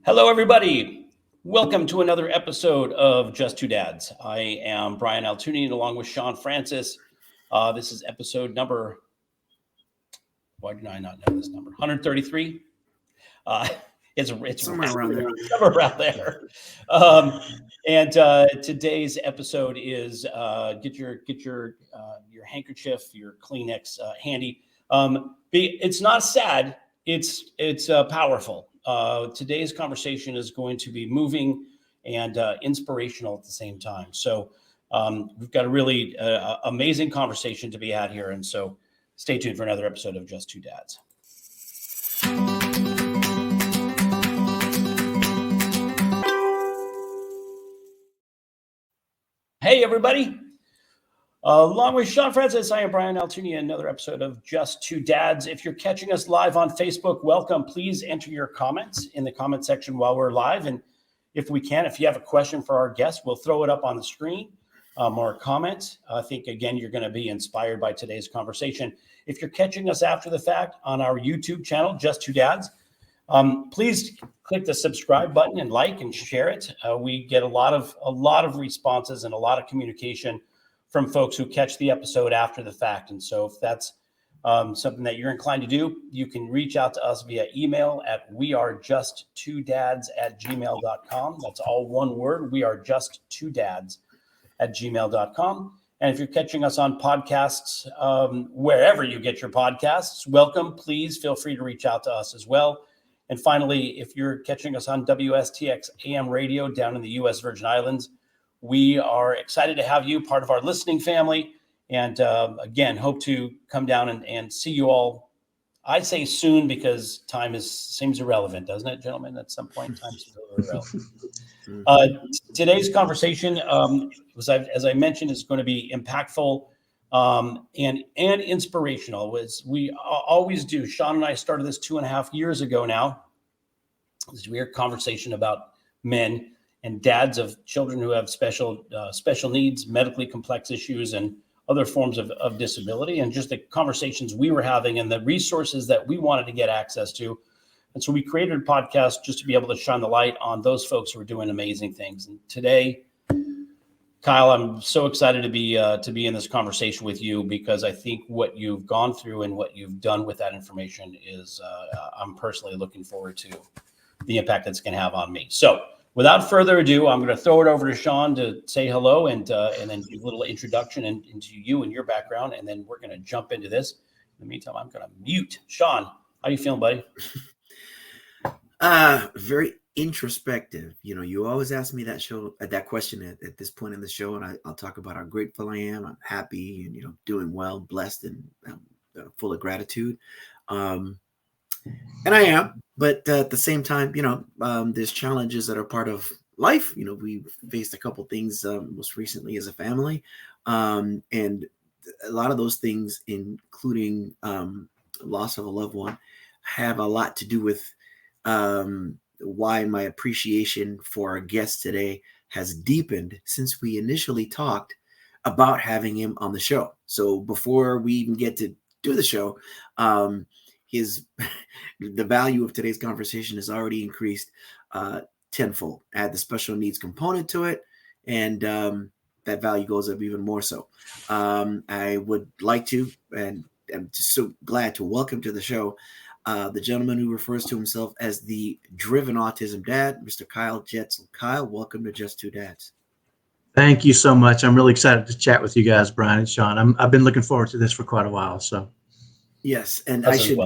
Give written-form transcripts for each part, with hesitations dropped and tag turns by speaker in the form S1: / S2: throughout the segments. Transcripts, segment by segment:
S1: Hello, everybody. Welcome to another episode of Just Two Dads. I am Brian Altunian along with Sean Francis. This is episode number, why do I not know this number? 133. It's
S2: Somewhere around there.
S1: somewhere around there. And today's episode is get your handkerchief, your Kleenex handy. It's not sad. It's powerful. Today's conversation is going to be moving and inspirational at the same time. So we've got a really amazing conversation to be had here. And so stay tuned for another episode of Just Two Dads. Hey, everybody. Along with Sean Francis, I am Brian Altunia, another episode of Just Two Dads. If you're catching us live on Facebook, welcome. Please enter your comments in the comment section while we're live. And if you have a question for our guest, we'll throw it up on the screen or a comment. I think, again, you're going to be inspired by today's conversation. If you're catching us after the fact on our YouTube channel, Just Two Dads, please click the subscribe button and like and share it. We get a lot of responses and a lot of communication from folks who catch the episode after the fact. And so if that's something that you're inclined to do, you can reach out to us via email at wearejusttwodads@gmail.com. That's all one word. wearejusttwodads@gmail.com. And if you're catching us on podcasts, wherever you get your podcasts, welcome. Please feel free to reach out to us as well. And finally, if you're catching us on WSTX AM radio down in the U.S. Virgin Islands, we are excited to have you part of our listening family. And again, hope to come down and see you all. I say soon because time seems irrelevant, doesn't it, gentlemen? At some point, time seems irrelevant. Today's conversation, as I mentioned, is going to be impactful and inspirational, as we always do. Sean and I started this 2.5 years ago now. This weird conversation about men and dads of children who have special needs, medically complex issues, and other forms of disability, and just the conversations we were having and the resources that we wanted to get access to. And so we created a podcast just to be able to shine the light on those folks who are doing amazing things. And today, Kyle, I'm so excited to be in this conversation with you, because I think what you've gone through and what you've done with that information is I'm personally looking forward to the impact that's going to have on me. So without further ado, I'm going to throw it over to Sean to say hello and then give a little introduction into you and your background, and then we're going to jump into this. In the meantime, I'm going to mute. Sean, how you feeling, buddy?
S2: Very introspective. You always ask me that question at this point in the show, and I'll talk about how grateful I am. I'm happy and doing well, blessed, and full of gratitude. And I am, but at the same time, there's challenges that are part of life. We faced a couple things most recently as a family, and a lot of those things, including loss of a loved one, have a lot to do with why my appreciation for our guest today has deepened since we initially talked about having him on the show. So before we even get to do the show, the value of today's conversation has already increased tenfold. Add the special needs component to it, and that value goes up even more so. I would like to, and I'm just so glad to welcome to the show the gentleman who refers to himself as the driven autism dad, Mr. Kyle Jetsel. Kyle, welcome to Just Two Dads.
S3: Thank you so much. I'm really excited to chat with you guys, Brian and Sean. I've been looking forward to this for quite a while. So.
S2: Yes, and I should,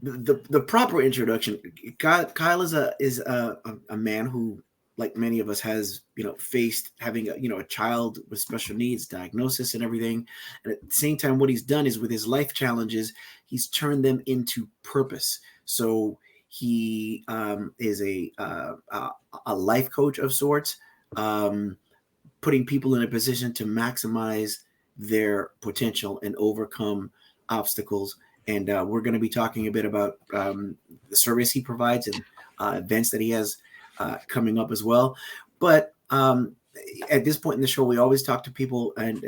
S2: the proper introduction. Kyle is a man who, like many of us, has faced having a child with special needs diagnosis and everything. And at the same time, what he's done is, with his life challenges, he's turned them into purpose. So he is a life coach of sorts, putting people in a position to maximize their potential and overcome obstacles. And we're going to be talking a bit about the service he provides and events that he has coming up as well. But at this point in the show, we always talk to people, and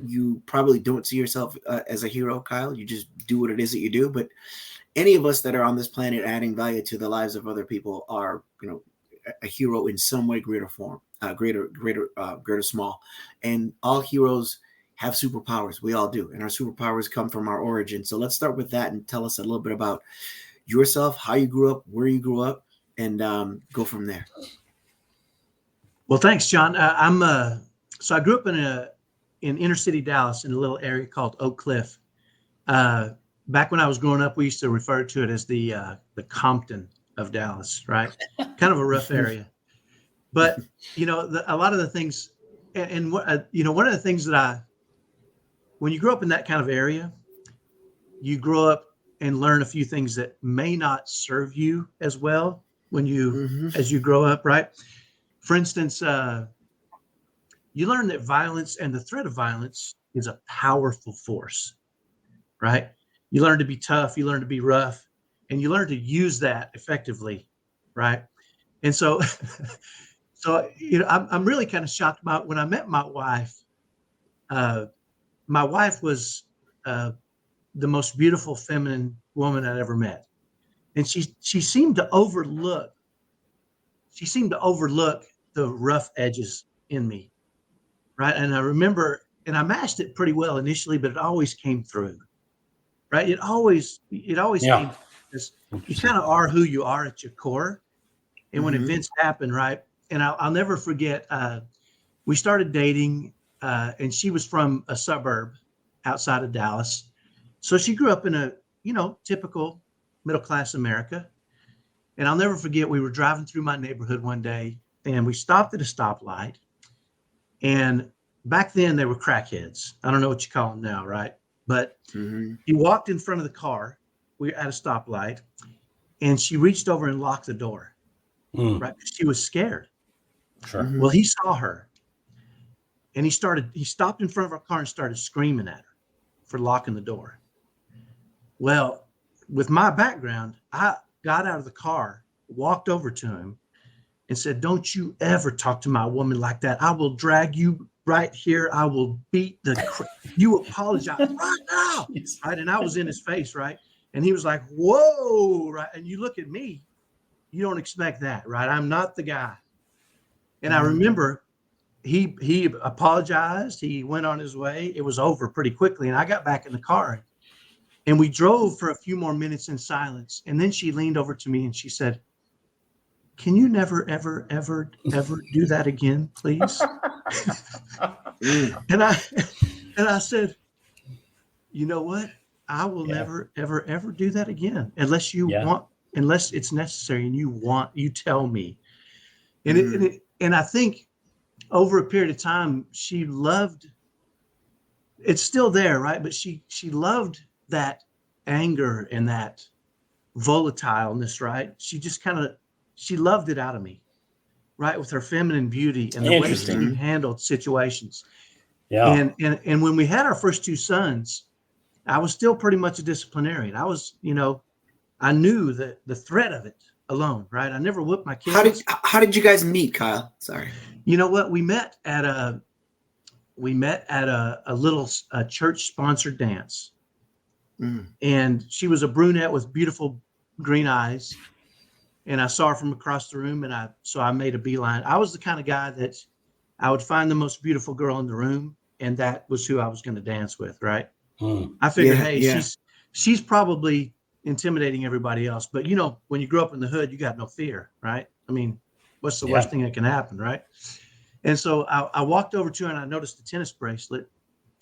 S2: you probably don't see yourself as a hero, Kyle. You just do what it is that you do. But any of us that are on this planet adding value to the lives of other people are, a hero in some way, greater form, greater, small. And all heroes have superpowers. We all do. And our superpowers come from our origin. So let's start with that and tell us a little bit about yourself, how you grew up, where you grew up, and go from there.
S3: Well, thanks, John. So I grew up in inner city Dallas in a little area called Oak Cliff. Back when I was growing up, we used to refer to it as the Compton of Dallas, right? Kind of a rough area. But, a lot of the things, and one of the things that when you grow up in that kind of area, you grow up and learn a few things that may not serve you as well as you grow up, right? For instance, you learn that violence and the threat of violence is a powerful force, right? You learn to be tough, you learn to be rough, and you learn to use that effectively, right? And so, I'm really kind of shocked about when I met my wife. My wife was the most beautiful feminine woman I'd ever met, and she seemed to overlook the rough edges in me, right? And I remember, and I masked it pretty well initially, but it always came through, right? It always came, because you kind of are who you are at your core. And when events happen, right? And I'll never forget, we started dating, and she was from a suburb outside of Dallas. So she grew up in a, typical middle-class America. And I'll never forget, we were driving through my neighborhood one day, and we stopped at a stoplight. And back then they were crackheads. I don't know what you call them now, right? But he walked in front of the car. We were at a stoplight, and she reached over and locked the door, right? She was scared.
S1: Sure.
S3: Well, he saw her, and he stopped in front of our car and started screaming at her for locking the door. Well, with my background, I got out of the car, walked over to him, and said, "Don't you ever talk to my woman like that. I will drag you right here. I will beat you apologize right now." Right. And I was in his face, right? And he was like, "Whoa," right? And you look at me, you don't expect that, right? I'm not the guy. And I remember he apologized. He went on his way. It was over pretty quickly. And I got back in the car, and we drove for a few more minutes in silence. And then she leaned over to me and she said, "Can you never, ever, ever, ever do that again, please?" And I said, "You know what? I will never, ever, ever do that again unless you want, unless it's necessary and you tell me." And I think over a period of time, she loved, it's still there, right? But she loved that anger and that volatileness, right? She just she loved it out of me, right? With her feminine beauty and the way she handled situations. Yeah. And when we had our first two sons, I was still pretty much a disciplinarian. I was, I knew the threat of it alone, right? I never whipped my kids.
S2: How did you guys meet, Kyle? Sorry.
S3: You know what? We met at a little church sponsored dance. And she was a brunette with beautiful green eyes. And I saw her from across the room, so I made a beeline. I was the kind of guy that I would find the most beautiful girl in the room, and that was who I was going to dance with, right? I figured, she's probably intimidating everybody else. But, when you grow up in the hood, you got no fear, right? I mean, what's the worst thing that can happen, right? And so I walked over to her, and I noticed a tennis bracelet.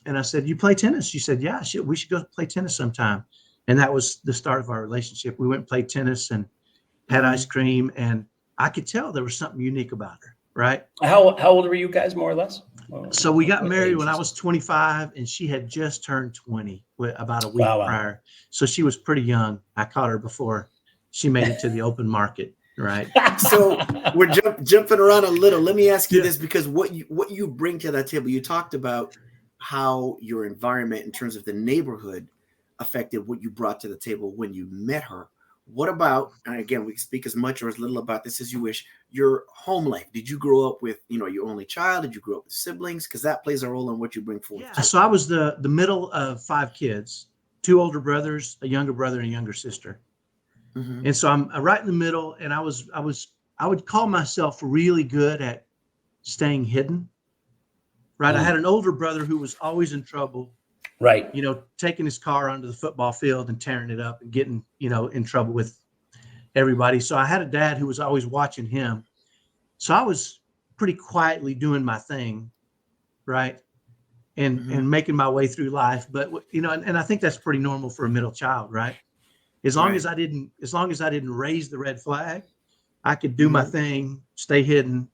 S3: And I said, "You play tennis?" She said, "Yeah, we should go play tennis sometime." And that was the start of our relationship. We went and played tennis and had ice cream, and I could tell there was something unique about her, right?
S1: How old were you guys, more or less?
S3: So we got married when I was 25, and she had just turned 20 about a week prior. So she was pretty young. I caught her before she made it to the open market, right?
S2: So we're jumping around a little. Let me ask you this, because what you bring to that table, you talked about how your environment in terms of the neighborhood affected what you brought to the table when you met her. What about, and again, we can speak as much or as little about this as you wish, your home life? Did you grow up with, your only child? Did you grow up with siblings? Because that plays a role in what you bring forth.
S3: Yeah. So I was the middle of 5 kids. two older brothers, a younger brother, and a younger sister.
S2: Mm-hmm.
S3: And so I'm right in the middle, and I would call myself really good at staying hidden. Right. I had an older brother who was always in trouble.
S1: Right.
S3: You know, taking his car onto the football field and tearing it up and getting, you know, in trouble with everybody. So I had a dad who was always watching him. So I was pretty quietly doing my thing, right? And making my way through life. But, you know, and I think that's pretty normal for a middle child, right? As long as I didn't raise the red flag, I could do my thing, stay hidden,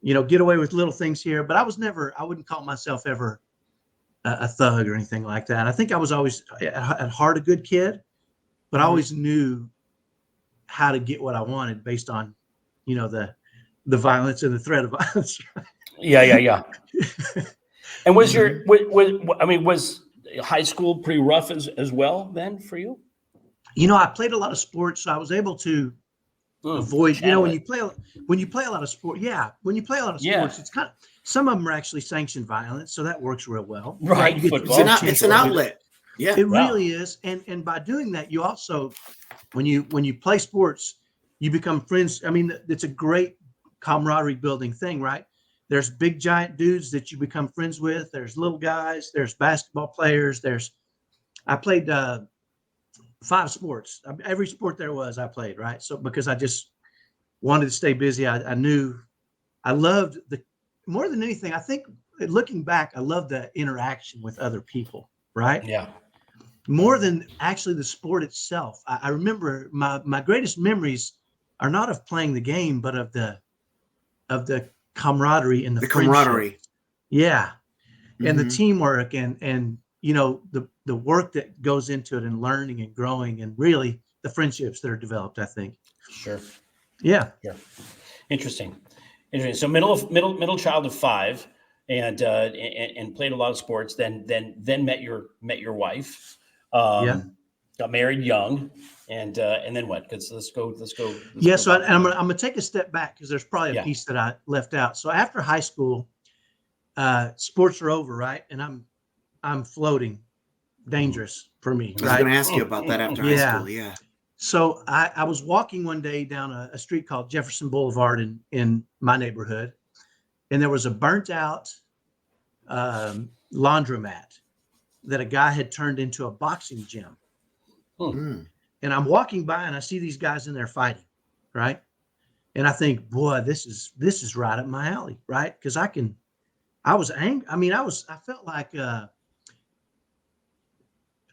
S3: you know, get away with little things here. But I wouldn't call myself ever a thug or anything like that. I think I was always at heart a good kid, but I always knew how to get what I wanted based on, you know, the violence and the threat of violence.
S1: Yeah. And was was high school pretty rough as well then for you?
S3: You know, I played a lot of sports, so I was able to avoid, you know, when you play a lot of sport, sports, it's kind of, some of them are actually sanctioned violence, so that works real well.
S1: Right.
S2: It's an outlet. Yeah.
S3: It really is. And by doing that, you also, when you play sports, you become friends. I mean, it's a great camaraderie building thing, right? There's big giant dudes that you become friends with. There's little guys, there's basketball players. I played 5 sports. Every sport there was, I played, right? So because I just wanted to stay busy, I knew I loved more than anything, I think looking back, I love the interaction with other people, right?
S1: Yeah.
S3: More than actually the sport itself. I remember my greatest memories are not of playing the game, but of the camaraderie and the
S2: camaraderie.
S3: Yeah. And the teamwork and you know, the work that goes into it and learning and growing and really the friendships that are developed, I think.
S1: Sure.
S3: Yeah.
S1: Yeah. Interesting. So middle child of 5 and played a lot of sports, then met your wife, got married young, and then what? Because let's go.
S3: So I'm gonna take a step back because there's probably a piece that I left out. So after high school, sports are over, right? And I'm floating, dangerous for me.
S2: I was going to ask you about that after high school. Yeah.
S3: So I was walking one day down a street called Jefferson Boulevard in my neighborhood, and there was a burnt out laundromat that a guy had turned into a boxing gym. And I'm walking by and I see these guys in there fighting, right? And I think, boy, this is right up my alley, right? Because I was angry. I mean, I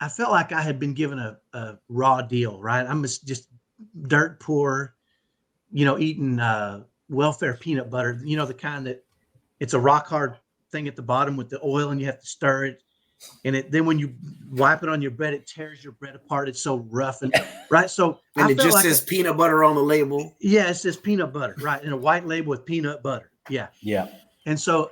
S3: felt like I had been given a raw deal, right? I'm just dirt poor, you know, eating welfare peanut butter, you know, the kind that it's a rock hard thing at the bottom with the oil and you have to stir it. And then when you wipe it on your bread, it tears your bread apart. It's so rough and right. So
S2: and it just says peanut butter on the label.
S3: Yeah, it says peanut butter, right? And a white label with peanut butter. Yeah.
S1: Yeah.
S3: And so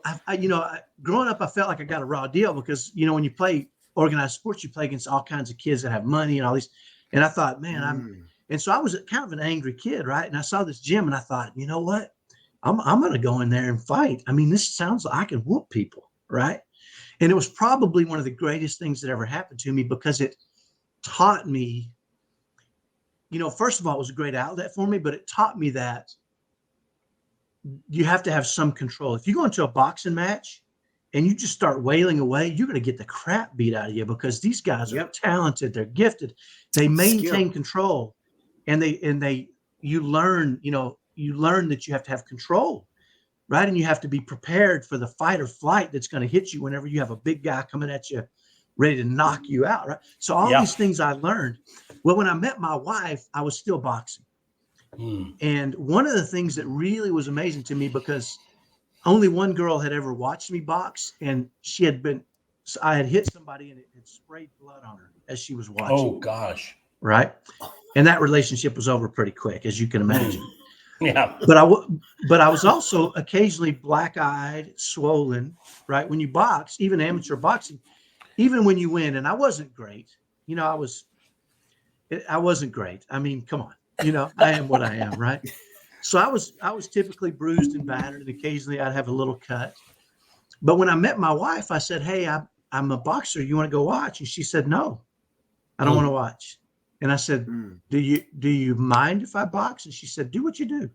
S3: growing up, I felt like I got a raw deal because, you know, when you play organized sports, you play against all kinds of kids that have money and all these. And I thought, man, and so I was kind of an angry kid, right? And I saw this gym and I thought, you know what? I'm going to go in there and fight. I mean, this sounds like I can whoop people, right? And it was probably one of the greatest things that ever happened to me because it taught me, you know, first of all, it was a great outlet for me, but it taught me that you have to have some control. If you go into a boxing match and you just start wailing away, you're going to get the crap beat out of you because these guys are talented. They're gifted. They maintain control and you learn that you have to have control, right? And you have to be prepared for the fight or flight that's going to hit you whenever you have a big guy coming at you, ready to knock you out, right? So all these things I learned. Well, when I met my wife, I was still boxing. And one of the things that really was amazing to me because only one girl had ever watched me box and I had hit somebody and it had sprayed blood on her as she was watching.
S1: Oh gosh.
S3: Right. And that relationship was over pretty quick, as you can imagine.
S1: Yeah.
S3: But I was also occasionally black-eyed, swollen, right? When you box, even amateur boxing, even when you win, and I wasn't great, you know, I wasn't great. I mean, come on, you know, I am what I am, right? So I was typically bruised and battered, and occasionally I'd have a little cut. But when I met my wife, I said, "Hey, I'm a boxer. You want to go watch?" And she said, "No." I don't want to watch. And I said,
S2: Mm.
S3: do you mind if I box? And she said, do what you do.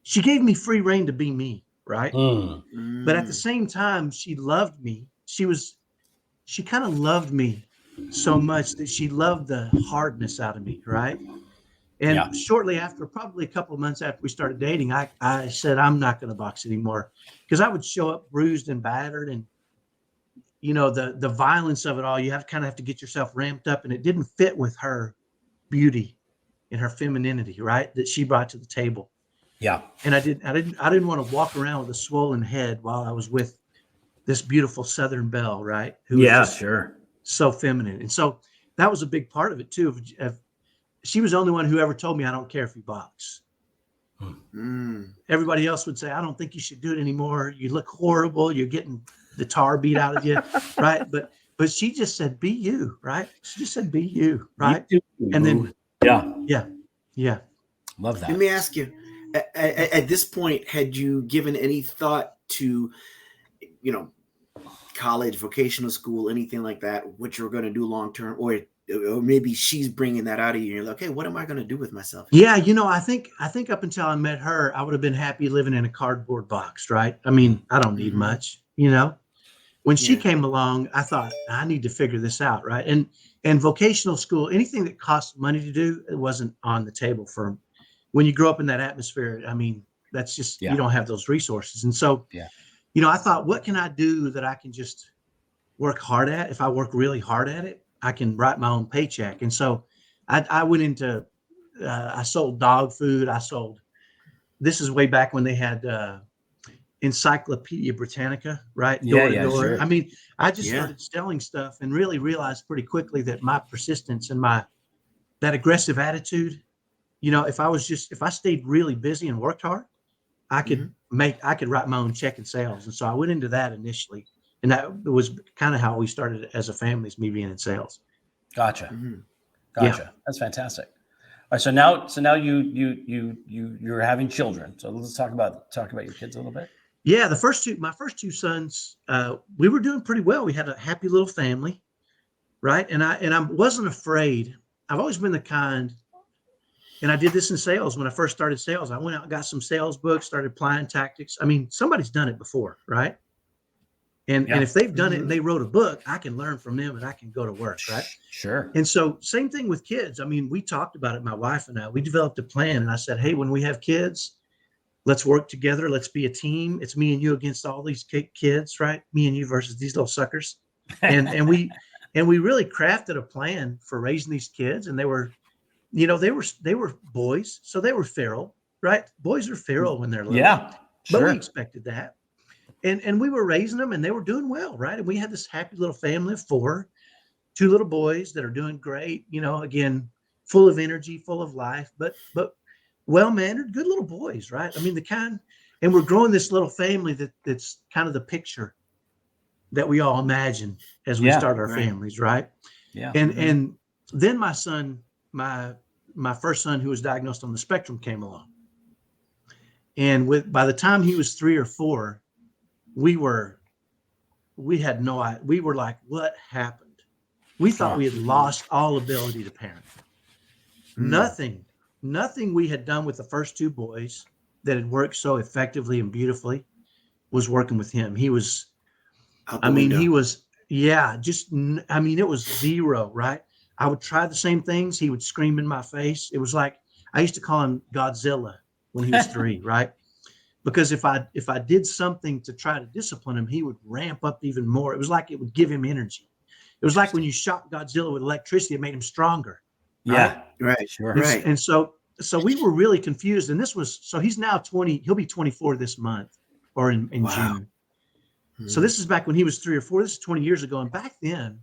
S3: She gave me free reign to be me, right? But at the same time, she loved me. She kind of loved me so much that she loved the hardness out of me, right? And shortly after, probably a couple of months after we started dating, I said, I'm not going to box anymore, because I would show up bruised and battered, and the violence of it all, you have to get yourself ramped up, and it didn't fit with her beauty and her femininity, right, that she brought to the table.
S1: Yeah.
S3: And I didn't want to walk around with a swollen head while I was with this beautiful Southern belle, right? Who was just so feminine. And so that was a big part of it too. She was the only one who ever told me, I don't care if you box. Everybody else would say, I don't think you should do it anymore. You look horrible. You're getting the tar beat out of you, right? But she just said, be you, right? She just said, be you, right? And then, yeah.
S1: Love that.
S2: Let me ask you, at this point, had you given any thought to, college, vocational school, anything like that, what you're going to do long term, or maybe she's bringing that out of you, and you're like, okay, what am I going to do with myself?
S3: Yeah, I think up until I met her, I would have been happy living in a cardboard box, right? I mean, I don't need much, When she came along, I thought, I need to figure this out, right? And vocational school, anything that costs money to do, it wasn't on the table for when you grow up in that atmosphere. I mean, that's just, you don't have those resources. And so, I thought, what can I do that I can just work hard at? If I work really hard at it, I can write my own paycheck. And so I went into, I sold dog food. This is way back when they had Encyclopedia Britannica, right? Door to door.
S1: Sure.
S3: I mean, I just started selling stuff and really realized pretty quickly that my persistence and that aggressive attitude, if I stayed really busy and worked hard, I could write my own check in sales. And so I went into that initially. And that was kind of how we started as a family, is me being in sales.
S1: Gotcha. Yeah. That's fantastic. All right. So now you're having children. So let's talk about your kids a little bit.
S3: Yeah. My first two sons, we were doing pretty well. We had a happy little family. Right. And I wasn't afraid. I've always been the kind, and I did this in sales. When I first started sales, I went out and got some sales books, started applying tactics. I mean, somebody's done it before, right? And if they've done it and they wrote a book, I can learn from them and I can go to work, right?
S1: Sure.
S3: And so same thing with kids. I mean, we talked about it, my wife and I. We developed a plan, and I said, hey, when we have kids, let's work together. Let's be a team. It's me and you against all these kids, right? Me and you versus these little suckers. And we really crafted a plan for raising these kids. And they were boys, so they were feral, right? Boys are feral when they're little.
S1: Yeah. Sure.
S3: But we expected that. And we were raising them, and they were doing well, right? And we had this happy little family of 4, 2 little boys that are doing great, again, full of energy, full of life, but well-mannered, good little boys, right? I mean, and we're growing this little family that's kind of the picture that we all imagine as we start our families, right?
S1: Yeah.
S3: And then my son, my first son, who was diagnosed on the spectrum, came along. And by the time he was 3 or 4, we were like, what happened? We thought we had lost all ability to parent. Nothing we had done with the first 2 boys that had worked so effectively and beautifully was working with him. He was, it was zero, right? I would try the same things. He would scream in my face. It was like, I used to call him Godzilla when he was 3, right? Because if I did something to try to discipline him, he would ramp up even more. It was like it would give him energy. It was like when you shot Godzilla with electricity, it made him stronger.
S1: Right?
S2: Yeah, right, sure.
S3: Right. And so we were really confused. And so he's now 20, he'll be 24 this month or in June. So this is back when he was 3 or 4. This is 20 years ago. And back then,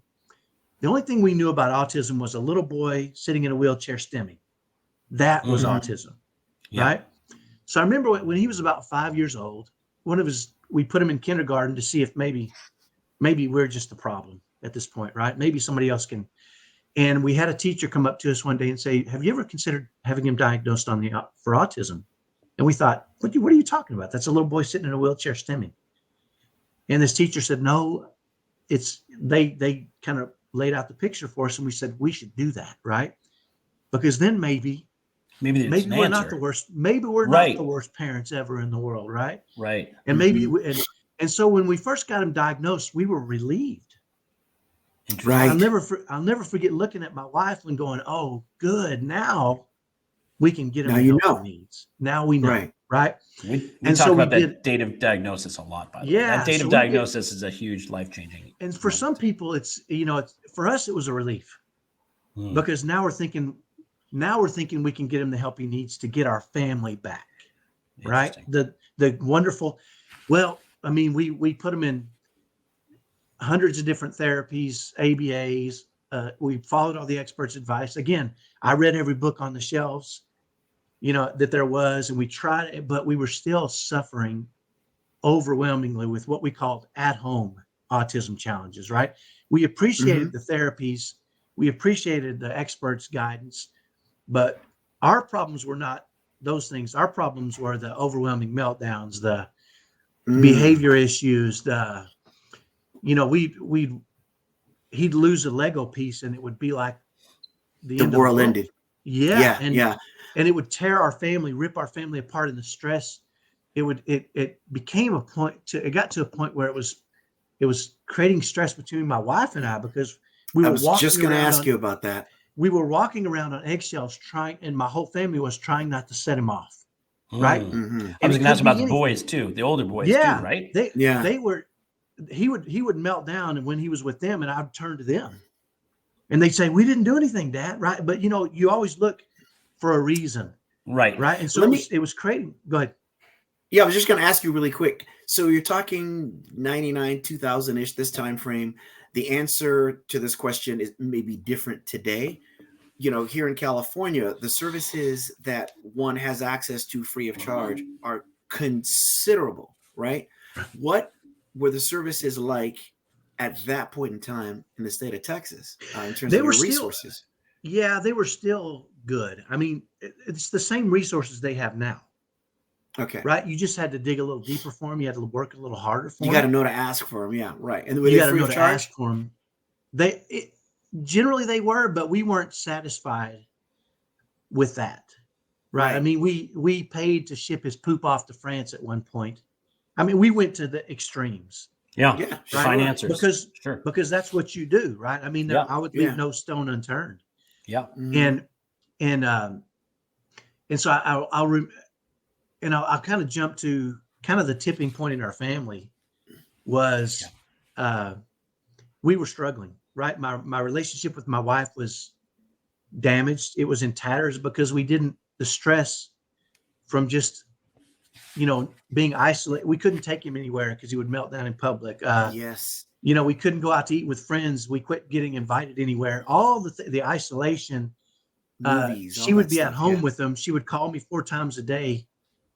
S3: the only thing we knew about autism was a little boy sitting in a wheelchair stimming. That was autism, right? So I remember when he was about 5 years old, we put him in kindergarten to see if maybe we're just the problem at this point, right? Maybe somebody else can. And we had a teacher come up to us one day and say, have you ever considered having him diagnosed for autism? And we thought, what are you talking about? That's a little boy sitting in a wheelchair stimming. And this teacher said, no, they kind of laid out the picture for us, and we said we should do that, right? Because then maybe we're not the worst. Maybe we're not the worst parents ever in the world, right?
S1: Right.
S3: And maybe and so when we first got him diagnosed, we were relieved.
S2: Right.
S3: I'll never forget looking at my wife and going, "Oh, good. Now we can get him
S2: now
S3: the
S2: you
S3: help
S2: know.
S3: he needs. Now we know." Right.
S1: We talk about that date of diagnosis a lot, by the way. That date of diagnosis is a huge life-changing.
S3: And for some people, it's for us, it was a relief because now we're thinking we can get him the help he needs to get our family back. Right. The wonderful, well, I mean, we put him in hundreds of different therapies, ABAs. We followed all the experts' advice. Again, I read every book on the shelves, that there was, and we tried it, but we were still suffering overwhelmingly with what we called at-home autism challenges, right? We appreciated the therapies. We appreciated the experts' guidance, but our problems were not those things. Our problems were the overwhelming meltdowns, the behavior issues, he'd lose a Lego piece and it would be like the end
S2: world
S3: of the world.
S2: Ended.
S3: Yeah. And it would tear our family, rip our family apart in the stress. It became it got to a point where it was creating stress between my wife and I, because
S2: I was just going to ask you about that.
S3: We were walking around on eggshells and my whole family was trying not to set him off. Right.
S1: Mm-hmm. I was going to ask about the boys too, the older boys too, right?
S3: He would melt down, and when he was with them, and I'd turn to them and they'd say, "We didn't do anything, Dad." Right. But you always look for a reason.
S1: Right.
S3: Right. And so it was creating. Go ahead.
S2: Yeah, I was just going to ask you really quick. So you're talking 99, 2000-ish, this time frame. The answer to this question is maybe different today. Here in California, the services that one has access to free of charge are considerable, right? What were the services like at that point in time in the state of Texas in terms of your resources?
S3: They were still good. I mean, it's the same resources they have now.
S2: Okay.
S3: Right. You just had to dig a little deeper for them. You had to work a little harder for them.
S2: You got to know to ask for them. Yeah. Right. And
S3: you got to know to ask for them. Generally they were, but we weren't satisfied with that. Right. I mean, we paid to ship his poop off to France at one point. I mean, we went to the extremes.
S1: Yeah. Find answers.
S3: Because that's what you do. Right. I mean, I would leave no stone unturned.
S1: Yeah.
S3: And so I'll kind of jump to kind of the tipping point in our family was we were struggling, right? My relationship with my wife was damaged. It was in tatters because the stress from just, being isolated. We couldn't take him anywhere because he would melt down in public. We couldn't go out to eat with friends. We quit getting invited anywhere. All the isolation. Movies, she would be at home with them. She would call me 4 times a day.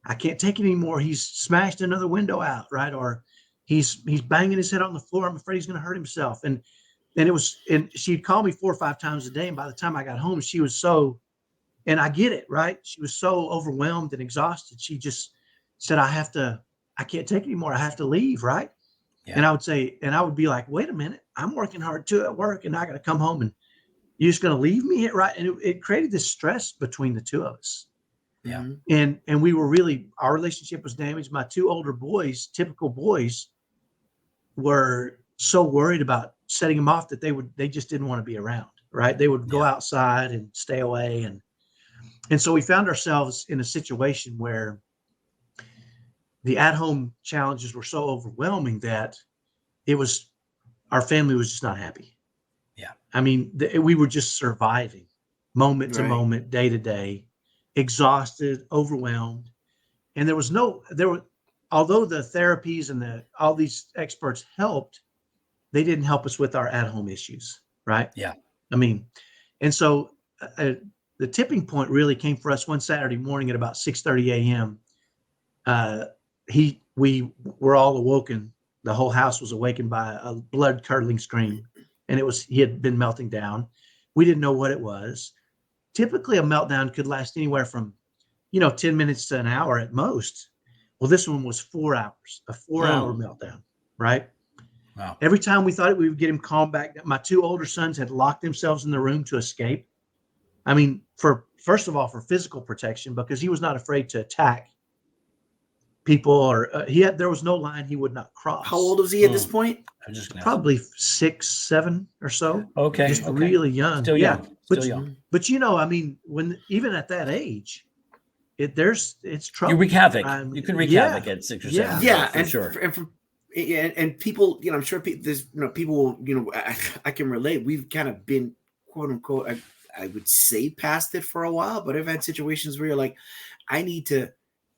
S3: I can't take it anymore. He's smashed another window out, right? Or he's banging his head on the floor. I'm afraid he's going to hurt himself. And she'd call me 4 or 5 times a day. And by the time I got home, she was and I get it, right? She was so overwhelmed and exhausted. She just said, I can't take it anymore. I have to leave, right? Yeah. And I would be like, wait a minute, I'm working hard too at work and I got to come home and you're just going to leave me here, right? And it created this stress between the two of us.
S1: Yeah.
S3: And we were our relationship was damaged. My 2 older boys, typical boys, were so worried about setting him off that they just didn't want to be around, right? They would go outside and stay away. And so we found ourselves in a situation where the at-home challenges were so overwhelming that our family was just not happy.
S1: Yeah.
S3: I mean, we were just surviving moment to moment, day to day, exhausted, overwhelmed. And although the therapies and all these experts helped, they didn't help us with our at-home issues. Right.
S1: Yeah.
S3: I mean, and so the tipping point really came for us one Saturday morning at about 6:30 a.m. We were all awoken. The whole house was awakened by a blood-curdling scream, and he had been melting down. We didn't know what it was. Typically, a meltdown could last anywhere from, 10 minutes to an hour at most. Well, this one was 4 hours, a 4-hour meltdown, right?
S1: Wow.
S3: Every time we thought we would get him calmed back, my two older sons had locked themselves in the room to escape. I mean, first of all, for physical protection, because he was not afraid to attack people, or there was no line he would not cross.
S2: How old was he at this point?
S1: I'm just gonna
S3: Probably 6, 7 or so.
S1: Okay.
S3: Just really young.
S1: Still young. Still young.
S3: But I mean, even at that age, it's trouble.
S1: You wreak havoc. You can wreak havoc at 6 or 7.
S2: Yeah,
S1: for sure.
S2: And people, I'm sure there's, people, I can relate. We've kind of been, quote unquote, I would say past it for a while, but I've had situations where you're like, I need to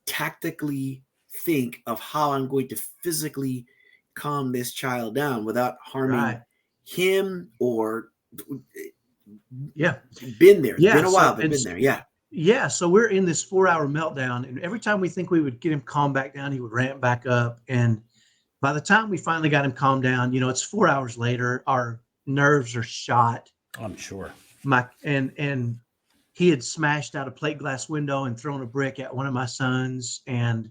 S2: tactically think of how I'm going to physically calm this child down without harming him or been there. It's been a while, but been there.
S3: Yeah. So we're in this 4-hour meltdown, and every time we think we would get him calmed back down, he would ramp back up. And by the time we finally got him calmed down, it's 4 hours later, our nerves are shot.
S1: I'm sure.
S3: And he had smashed out a plate glass window and thrown a brick at one of my sons. And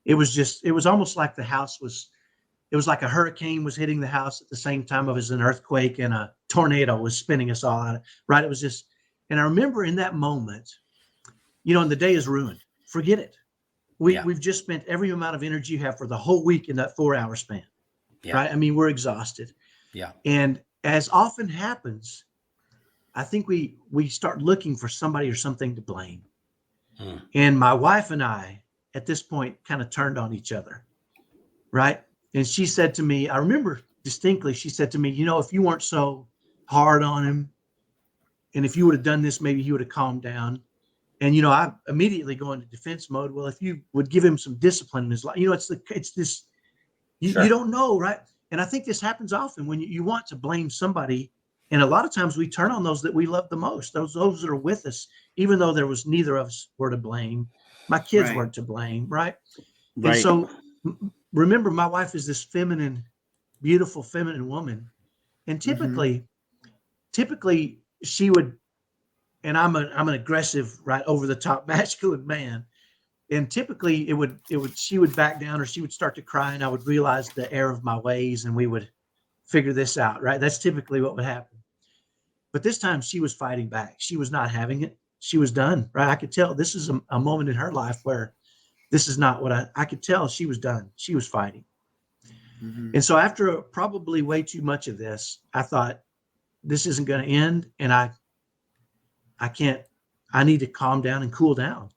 S3: it was almost like it was like a hurricane was hitting the house at the same time as an earthquake, and a tornado was spinning us all out. Right. It was just, and I remember in that moment, and the day is ruined. Forget it. We've just spent every amount of energy you have for the whole week in that 4-hour span. Yeah. Right. I mean, we're exhausted.
S1: Yeah.
S3: And as often happens, I think we start looking for somebody or something to blame. And my wife and I, at this point, kind of turned on each other. Right. And she said to me, I remember distinctly, she said to me, if you weren't so hard on him, and if you would have done this, maybe he would have calmed down. And, I immediately go into defense mode. Well, if you would give him some discipline in his life, it's this, you don't know. Right. And I think this happens often when you want to blame somebody. And a lot of times we turn on those that we love the most, those that are with us, even though there was neither of us were to blame. My kids weren't to blame. Right. And so remember, my wife is this beautiful feminine woman. And typically she would, and I'm an aggressive, right, over the top masculine man. And typically she would back down, or she would start to cry, and I would realize the error of my ways, and we would figure this out. Right. That's typically what would happen. But this time she was fighting back. She was not having it. She was done. Right. I could tell this is a moment in her life where this is not what I could tell. She was done. She was fighting. And so after probably way too much of this, I thought, this isn't going to end. And I need to calm down and cool down.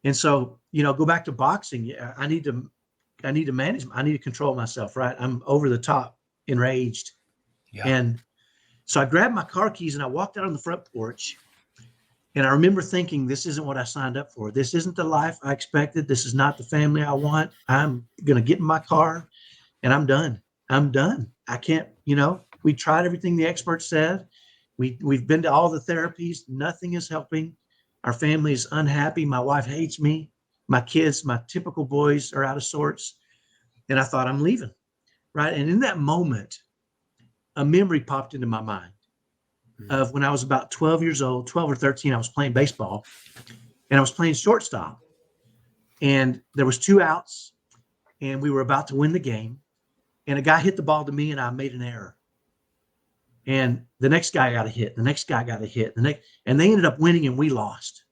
S3: And so, go back to boxing. Yeah, I need to manage. I need to control myself. Right. I'm over the top enraged. Yeah. And so I grabbed my car keys and I walked out on the front porch. And I remember thinking, this isn't what I signed up for. This isn't the life I expected. This is not the family I want. I'm going to get in my car and I'm done. I can't, we tried everything the experts said. We've been to all the therapies. Nothing is helping. Our family is unhappy. My wife hates me. My kids, my typical boys, are out of sorts. And I thought, I'm leaving. Right. And in that moment, a memory popped into my mind of when I was about 12 years old, 12 or 13, I was playing baseball and I was playing shortstop, and there was 2 outs and we were about to win the game, and a guy hit the ball to me and I made an error. And the next guy got a hit. The next guy got a hit. And they ended up winning and we lost.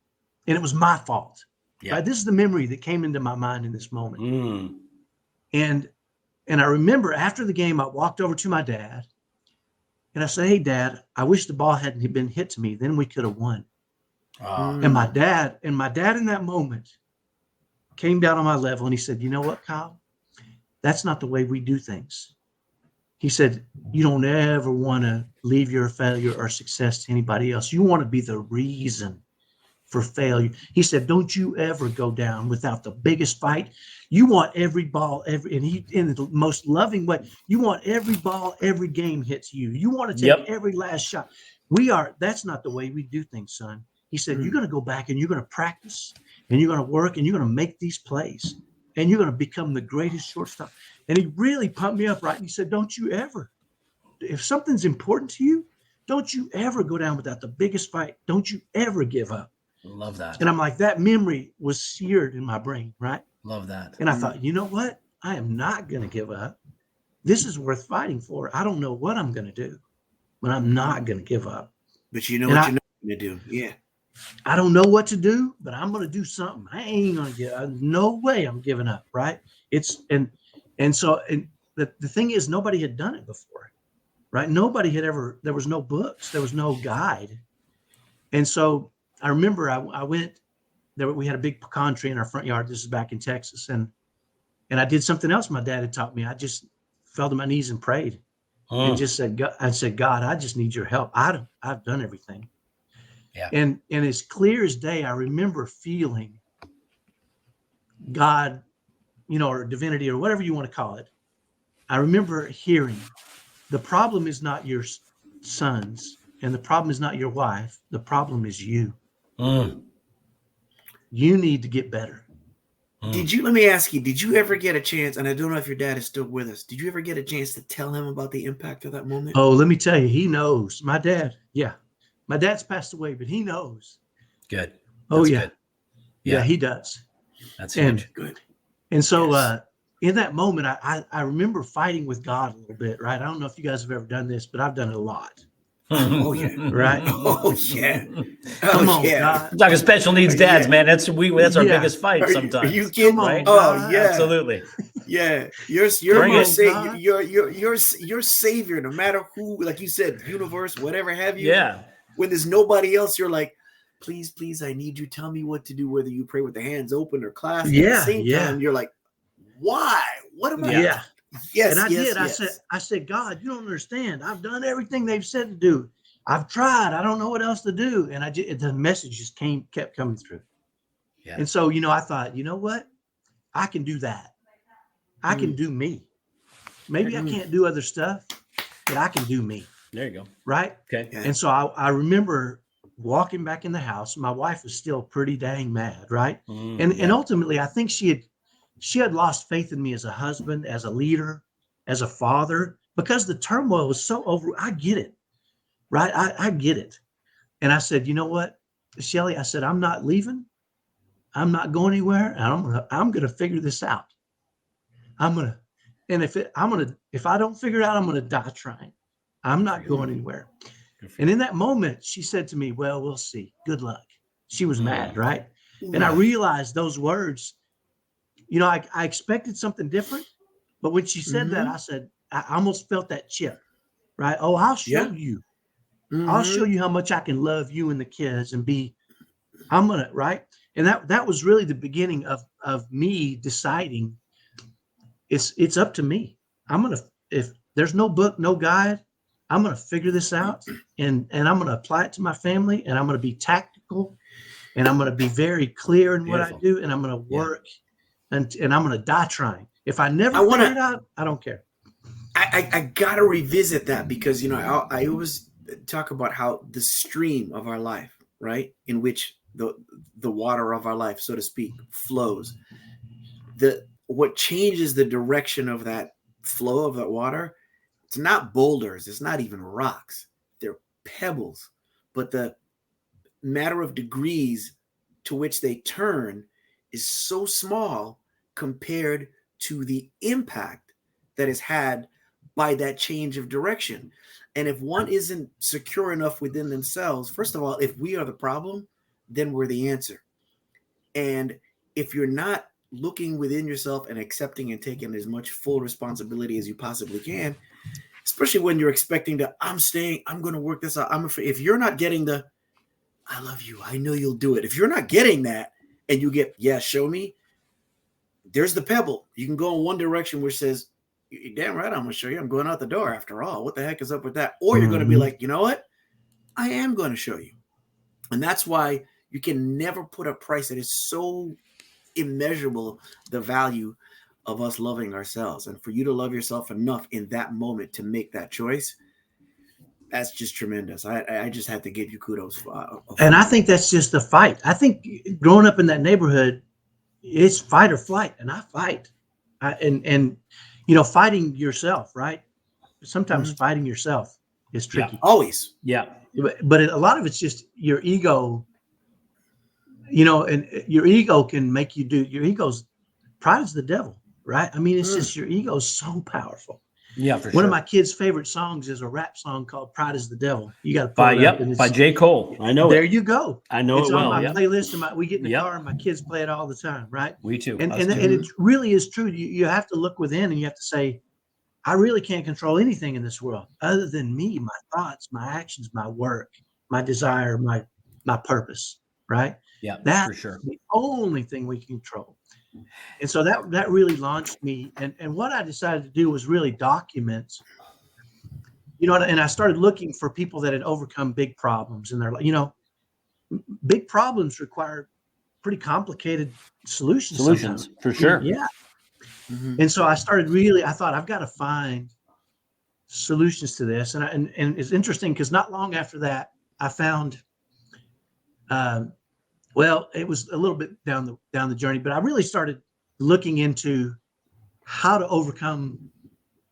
S3: And it was my fault. Yeah. Right? This is the memory that came into my mind in this moment. And I remember after the game, I walked over to my dad and I said, hey, Dad, I wish the ball hadn't been hit to me. Then we could have won. And my dad in that moment came down on my level and he said, you know what, Kyle? That's not the way we do things. He said, you don't ever want to leave your failure or success to anybody else. You want to be the reason for failure. He said, don't you ever go down without the biggest fight. You want every ball, in the most loving way, you want every ball, every game hits you. You want to take every last shot. That's not the way we do things, son. He said, you're going to go back and you're going to practice and you're going to work and you're going to make these plays and you're going to become the greatest shortstop. And he really pumped me up, right? And he said, don't you ever, if something's important to you, don't you ever go down without the biggest fight. Don't you ever give up.
S1: Love that.
S3: And I'm like, that memory was seared in my brain, right?
S1: Love that.
S3: And I thought, you know what? I am not going to give up. this is worth fighting for. I don't know what I'm going to do, but I'm not going to give up.
S2: But you know what you're not going to do. Yeah.
S3: I don't know what to do, but I'm going to do something. I ain't going to give, no way I'm giving up. Right. So the thing is, nobody had done it before, right? Nobody had ever, there was no books, there was no guide. And so I remember I went there. We had a big pecan tree in our front yard. This is back in Texas. And I did something else my dad had taught me. I just fell to my knees and prayed and just said, God, I just need your help. I've done everything.
S1: Yeah.
S3: And as clear as day, I remember feeling God, or divinity or whatever you want to call it. I remember hearing, the problem is not your sons and the problem is not your wife. The problem is you. You need to get better.
S2: Let me ask you, did you ever get a chance, and I don't know if your dad is still with us, did you ever get a chance to tell him about the impact of that moment?
S3: Oh, let me tell you, he knows. My dad's passed away, but he knows.
S1: Good.
S3: That's yeah.
S1: Good.
S3: Yeah, he does.
S1: That's huge.
S2: Good.
S3: And so in that moment, I remember fighting with God a little bit, right? I don't know if you guys have ever done this, but I've done it a lot.
S2: Oh yeah.
S3: Right.
S2: Oh yeah.
S3: Come on,
S2: yeah.
S3: God.
S1: We're talking special needs dads, man. That's our biggest fight sometimes.
S2: Are you kidding?
S1: Right?
S2: Oh yeah.
S1: Absolutely.
S2: Yeah. You're savior, no matter who, like you said, universe, whatever have you.
S1: Yeah.
S2: When there's nobody else, you're like, please, I need you. Tell me what to do, whether you pray with the hands open or clasped.
S3: Yeah.
S2: At the same time, you're like, why? What am I?
S3: Yeah.
S2: Yes,
S3: and I did.
S2: Yes.
S3: I said, God, you don't understand. I've done everything they've said to do. I've tried. I don't know what else to do. And the message just kept coming through. Yeah. And so, I thought, you know what? I can do that. I can do me. Maybe I can't do other stuff, but I can do me.
S1: There you go.
S3: Right?
S1: Okay.
S3: Yeah. And so I remember walking back in the house. My wife was still pretty dang mad, right? And ultimately, I think she had lost faith in me as a husband, as a leader, as a father, because the turmoil was so over. I get it, right? I get it. And I said, you know what, Shelly, I said, I'm not leaving. I'm not going anywhere. I'm going to figure this out. If I don't figure it out, I'm going to die trying. I'm not going anywhere. And in that moment, she said to me, well, we'll see. Good luck. She was mad, right? And I realized those words, I expected something different, but when she said that, I said, I almost felt that chip, right? Oh, I'll show you. I'll show you how much I can love you and the kids and right? And that was really the beginning of me deciding it's up to me. If there's no book, no guide, I'm going to figure this out and I'm going to apply it to my family, and I'm going to be tactical, and I'm going to be very clear in what I do, and I'm going to work. And I'm going to die trying. If I never figure it out, I don't care.
S2: I got to revisit that because, I always talk about how the stream of our life, right, in which the water of our life, so to speak, flows. What changes the direction of that flow of that water, it's not boulders. It's not even rocks. They're pebbles. But the matter of degrees to which they turn is so small compared to the impact that is had by that change of direction. And if one isn't secure enough within themselves, first of all, if we are the problem, then we're the answer. And if you're not looking within yourself and accepting and taking as much full responsibility as you possibly can, especially when you're expecting I'm staying, I'm going to work this out. I'm afraid. If you're not getting I love you, I know you'll do it. If you're not getting that and you get, show me, there's the pebble. You can go in one direction which says, you're damn right, I'm going to show you. I'm going out the door after all. What the heck is up with that? Or you're going to be like, you know what? I am going to show you. And that's why you can never put a price that is so immeasurable, the value of us loving ourselves. And for you to love yourself enough in that moment to make that choice, that's just tremendous. I just had to give you kudos.
S3: And I think that's just the fight. I think growing up in that neighborhood, it's fight or flight, and I fight. And fighting yourself, right? Sometimes fighting yourself is tricky.
S2: Yeah, always.
S3: Yeah. But a lot of it's just your ego, and your ego can make you do, pride is the devil, right? I mean, it's just your ego is so powerful.
S1: Yeah, for
S3: One
S1: sure.
S3: of my kids' favorite songs is a rap song called "Pride Is the Devil." You got to pull it up. And
S1: by J. Cole. I know
S3: there
S1: it.
S3: you go.
S1: I know
S3: It's
S1: it well.
S3: on my
S1: Yep.
S3: playlist, and we get in the
S1: Yep.
S3: car, and my kids play it all the time, right?
S1: We too.
S3: And
S1: Us too.
S3: it really is true. You have to look within, and you have to say, I really can't control anything in this world other than me, my thoughts, my actions, my work, my desire, my purpose, right?
S1: Yeah,
S3: That's
S1: for sure.
S3: the only thing we can control. And so that really launched me. And what I decided to do was really document, and I started looking for people that had overcome big problems in their life. Big problems require pretty complicated solutions sometimes.
S1: For sure.
S3: Yeah.
S2: Mhm.
S3: And so I thought I've got to find solutions to this. And it's interesting because not long after that, I found, it was a little bit down the journey, but I really started looking into how to overcome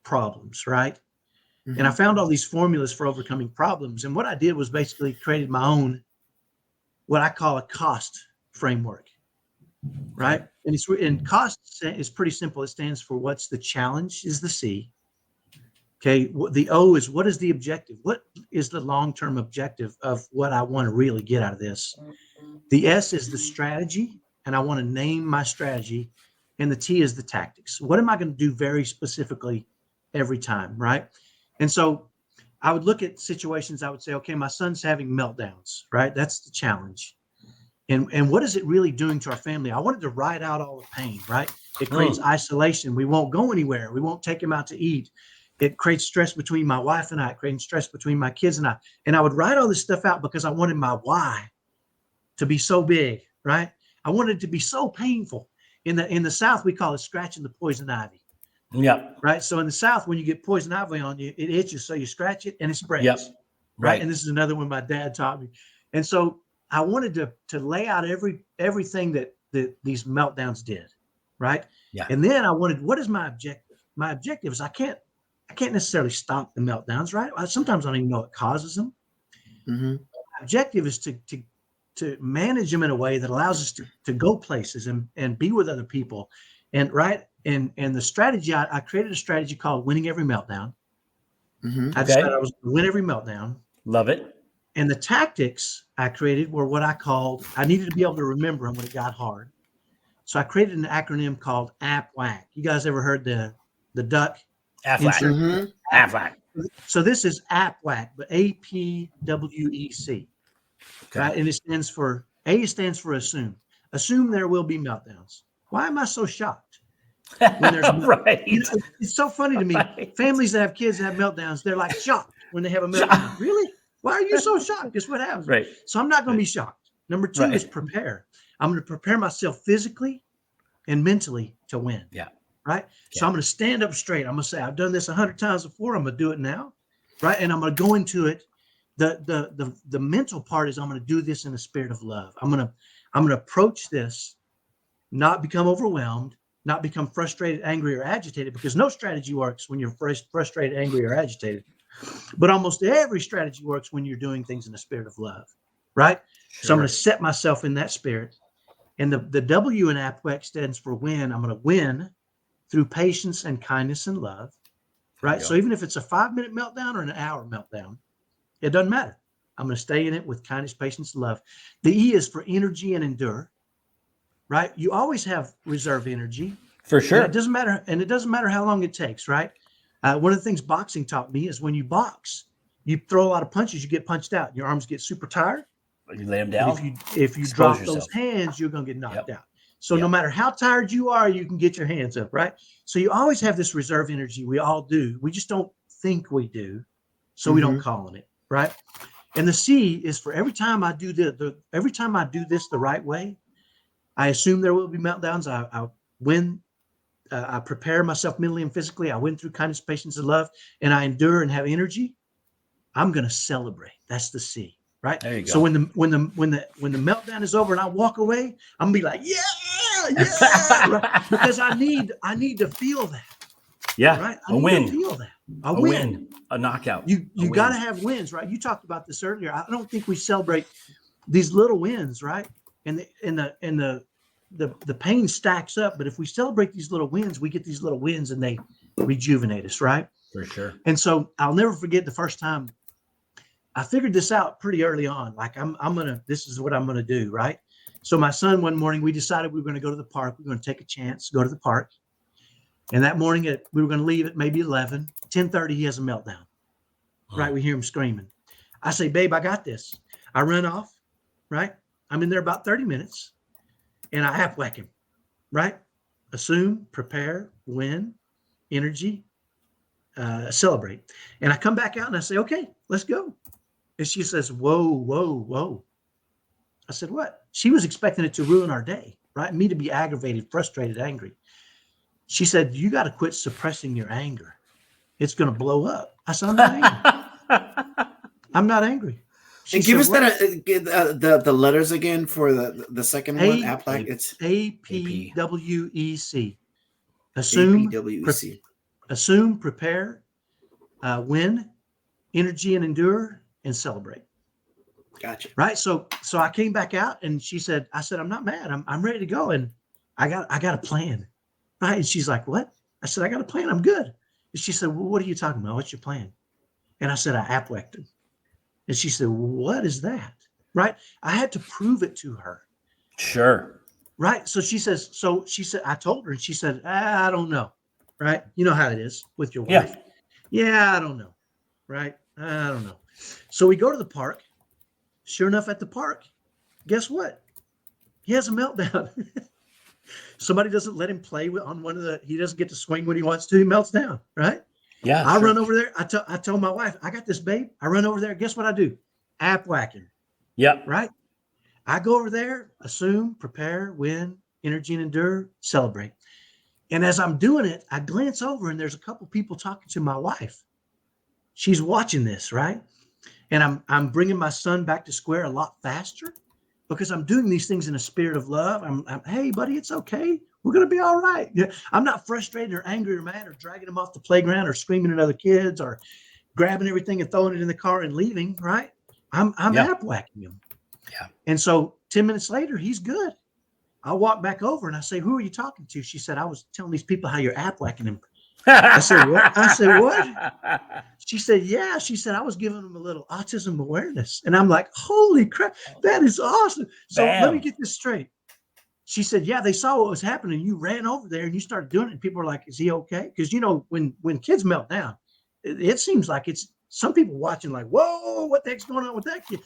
S3: problems, right?
S2: Mhm.
S3: And I found all these formulas for overcoming problems. And what I did was basically created my own, what I call a cost framework, right? And cost is pretty simple. It stands for what's the challenge is the C. Okay. The O is what is the objective? What is the long-term objective of what I want to really get out of this? The S is the strategy, and I want to name my strategy. And the T is the tactics. What am I going to do very specifically every time, right? And so I would look at situations. I would say, okay, my son's having meltdowns, right? That's the challenge. And what is it really doing to our family? I wanted to write out all the pain, right? It creates isolation. We won't go anywhere. We won't take him out to eat. It creates stress between my wife and I. It creates stress between my kids and I. And I would write all this stuff out because I wanted my why to be so big, right? I wanted it to be so painful. In the South, we call it scratching the poison ivy.
S1: Yeah.
S3: Right. So in the South, when you get poison ivy on you, it itches. So you scratch it and it spreads.
S1: Yep.
S3: Right. And this is another one my dad taught me. And so I wanted to lay out everything that these meltdowns did. Right.
S1: Yeah.
S3: And then I wanted, what is my objective? My objective is I can't necessarily stop the meltdowns. Right. Sometimes I don't even know what causes them.
S2: Mm-hmm.
S3: My objective is to manage them in a way that allows us to go places and be with other people. And right. And the strategy, I created a strategy called winning every meltdown.
S2: Mm-hmm.
S3: I decided I was going to win every meltdown.
S1: Love it.
S3: And the tactics I created were what I needed to be able to remember them when it got hard. So I created an acronym called APWAC. You guys ever heard the duck?
S1: AFWAC.
S2: Mm-hmm.
S1: AFWAC.
S3: So this is APWAC, but APWEC.
S1: Okay.
S3: Right? And it stands for, A stands for assume. Assume there will be meltdowns. Why am I so shocked? When there's
S1: right.
S3: It's so funny to me.
S1: Right.
S3: Families that have kids that have meltdowns, they're like shocked when they have a meltdown. Really? Why are you so shocked? Guess what happens?
S1: Right.
S3: So I'm not going to be shocked. Number two is prepare. I'm going to prepare myself physically and mentally to win.
S1: Yeah.
S3: Right. Yeah. So I'm going to stand up straight. I'm going to say, I've done this 100 times before. I'm going to do it now. Right. And I'm going to go into it. The mental part is I'm going to do this in a spirit of love. I'm going to approach this, not become overwhelmed, not become frustrated, angry, or agitated, because no strategy works when you're frustrated, angry, or agitated. But almost every strategy works when you're doing things in a spirit of love, right? Sure. So I'm going to set myself in that spirit. And the W in APWEC stands for win. I'm going to win through patience and kindness and love, right? So even if it's a 5-minute meltdown or an hour meltdown, it doesn't matter. I'm going to stay in it with kindness, patience, and love. The E is for energy and endure, right? You always have reserve energy.
S1: For sure.
S3: And it doesn't matter how long it takes, right? One of the things boxing taught me is when you box, you throw a lot of punches, you get punched out. Your arms get super tired.
S1: You lay them down.
S3: If you drop those hands, you're going to get knocked out. So no matter how tired you are, you can get your hands up, right? So you always have this reserve energy. We all do. We just don't think we do. So we don't call on it, right? And the C is for every time I do every time I do this the right way, I assume there will be meltdowns. I win. I prepare myself mentally and physically. I win through kindness, patience, and love, and I endure and have energy. I'm going to celebrate. That's the C, right? There you go. So when the meltdown is over and I walk away, I'm gonna be like, yeah, right? Because I need to feel that.
S1: Yeah,
S3: right.
S1: A win.
S3: Feel that.
S1: A win. A knockout.
S3: You got to have wins, right? You talked about this earlier. I don't think we celebrate these little wins, right? And the pain stacks up, but if we celebrate these little wins, we get these little wins and they rejuvenate us, right?
S1: For sure.
S3: And so I'll never forget the first time I figured this out pretty early on. Like this is what I'm going to do. Right. So my son, one morning, we decided we were going to go to the park. We were going to take a chance, go to the park. And that morning we were going to leave at maybe 11, 10:30, he has a meltdown. Right. We hear him screaming. I say, babe, I got this. I run off. Right. I'm in there about 30 minutes and I half whack him. Right. Assume, prepare, win, energy, celebrate. And I come back out and I say, okay, let's go. And she says, whoa, whoa, whoa. I said, what? She was expecting it to ruin our day, right? Me to be aggravated, frustrated, angry. She said, you got to quit suppressing your anger. It's going to blow up. I said, I'm not angry. I'm not angry.
S2: She and give us that the letters again for the second one. APWEC. It's
S3: APWEC. Assume, APWEC. Assume, prepare, win, energy and endure, and celebrate.
S2: Gotcha.
S3: Right. So I came back out and she said, I said, I'm not mad. I'm ready to go. And I got a plan. Right. And she's like, what? I said, I got a plan. I'm good. And she said, well, what are you talking about? What's your plan? And I said, I APWEC'd him. And she said, what is that? Right. I had to prove it to her.
S1: Sure.
S3: Right. So she said, I told her and she said, I don't know. Right. You know how it is with your wife. Yeah, I don't know. Right. I don't know. So we go to the park. Sure enough, at the park, guess what? He has a meltdown. Somebody doesn't let him play on he doesn't get to swing when he wants to. He melts down. Right.
S1: Yeah.
S3: I run over there. I told my wife, I got this, babe. I run over there. Guess what I do? APWEC him.
S1: Yep.
S3: Right. I go over there, assume, prepare, win, energy and endure, celebrate. And as I'm doing it, I glance over and there's a couple people talking to my wife. She's watching this, right? And I'm bringing my son back to square a lot faster because I'm doing these things in a spirit of love. I'm hey, buddy, it's okay. We're going to be all right. Yeah, I'm not frustrated or angry or mad or dragging him off the playground or screaming at other kids or grabbing everything and throwing it in the car and leaving, right? I'm APWECing him.
S1: Yeah.
S3: And so 10 minutes later, he's good. I walk back over and I say, who are you talking to? She said, I was telling these people how you're APWECing him. I said, what? I said, what? She said, yeah. She said, I was giving them a little autism awareness. And I'm like, holy crap, that is awesome. So let me get this straight. She said, yeah, they saw what was happening. You ran over there and you started doing it. And people are like, is he okay? Because, when kids melt down, it seems like it's some people watching like, whoa, what the heck's going on with that kid?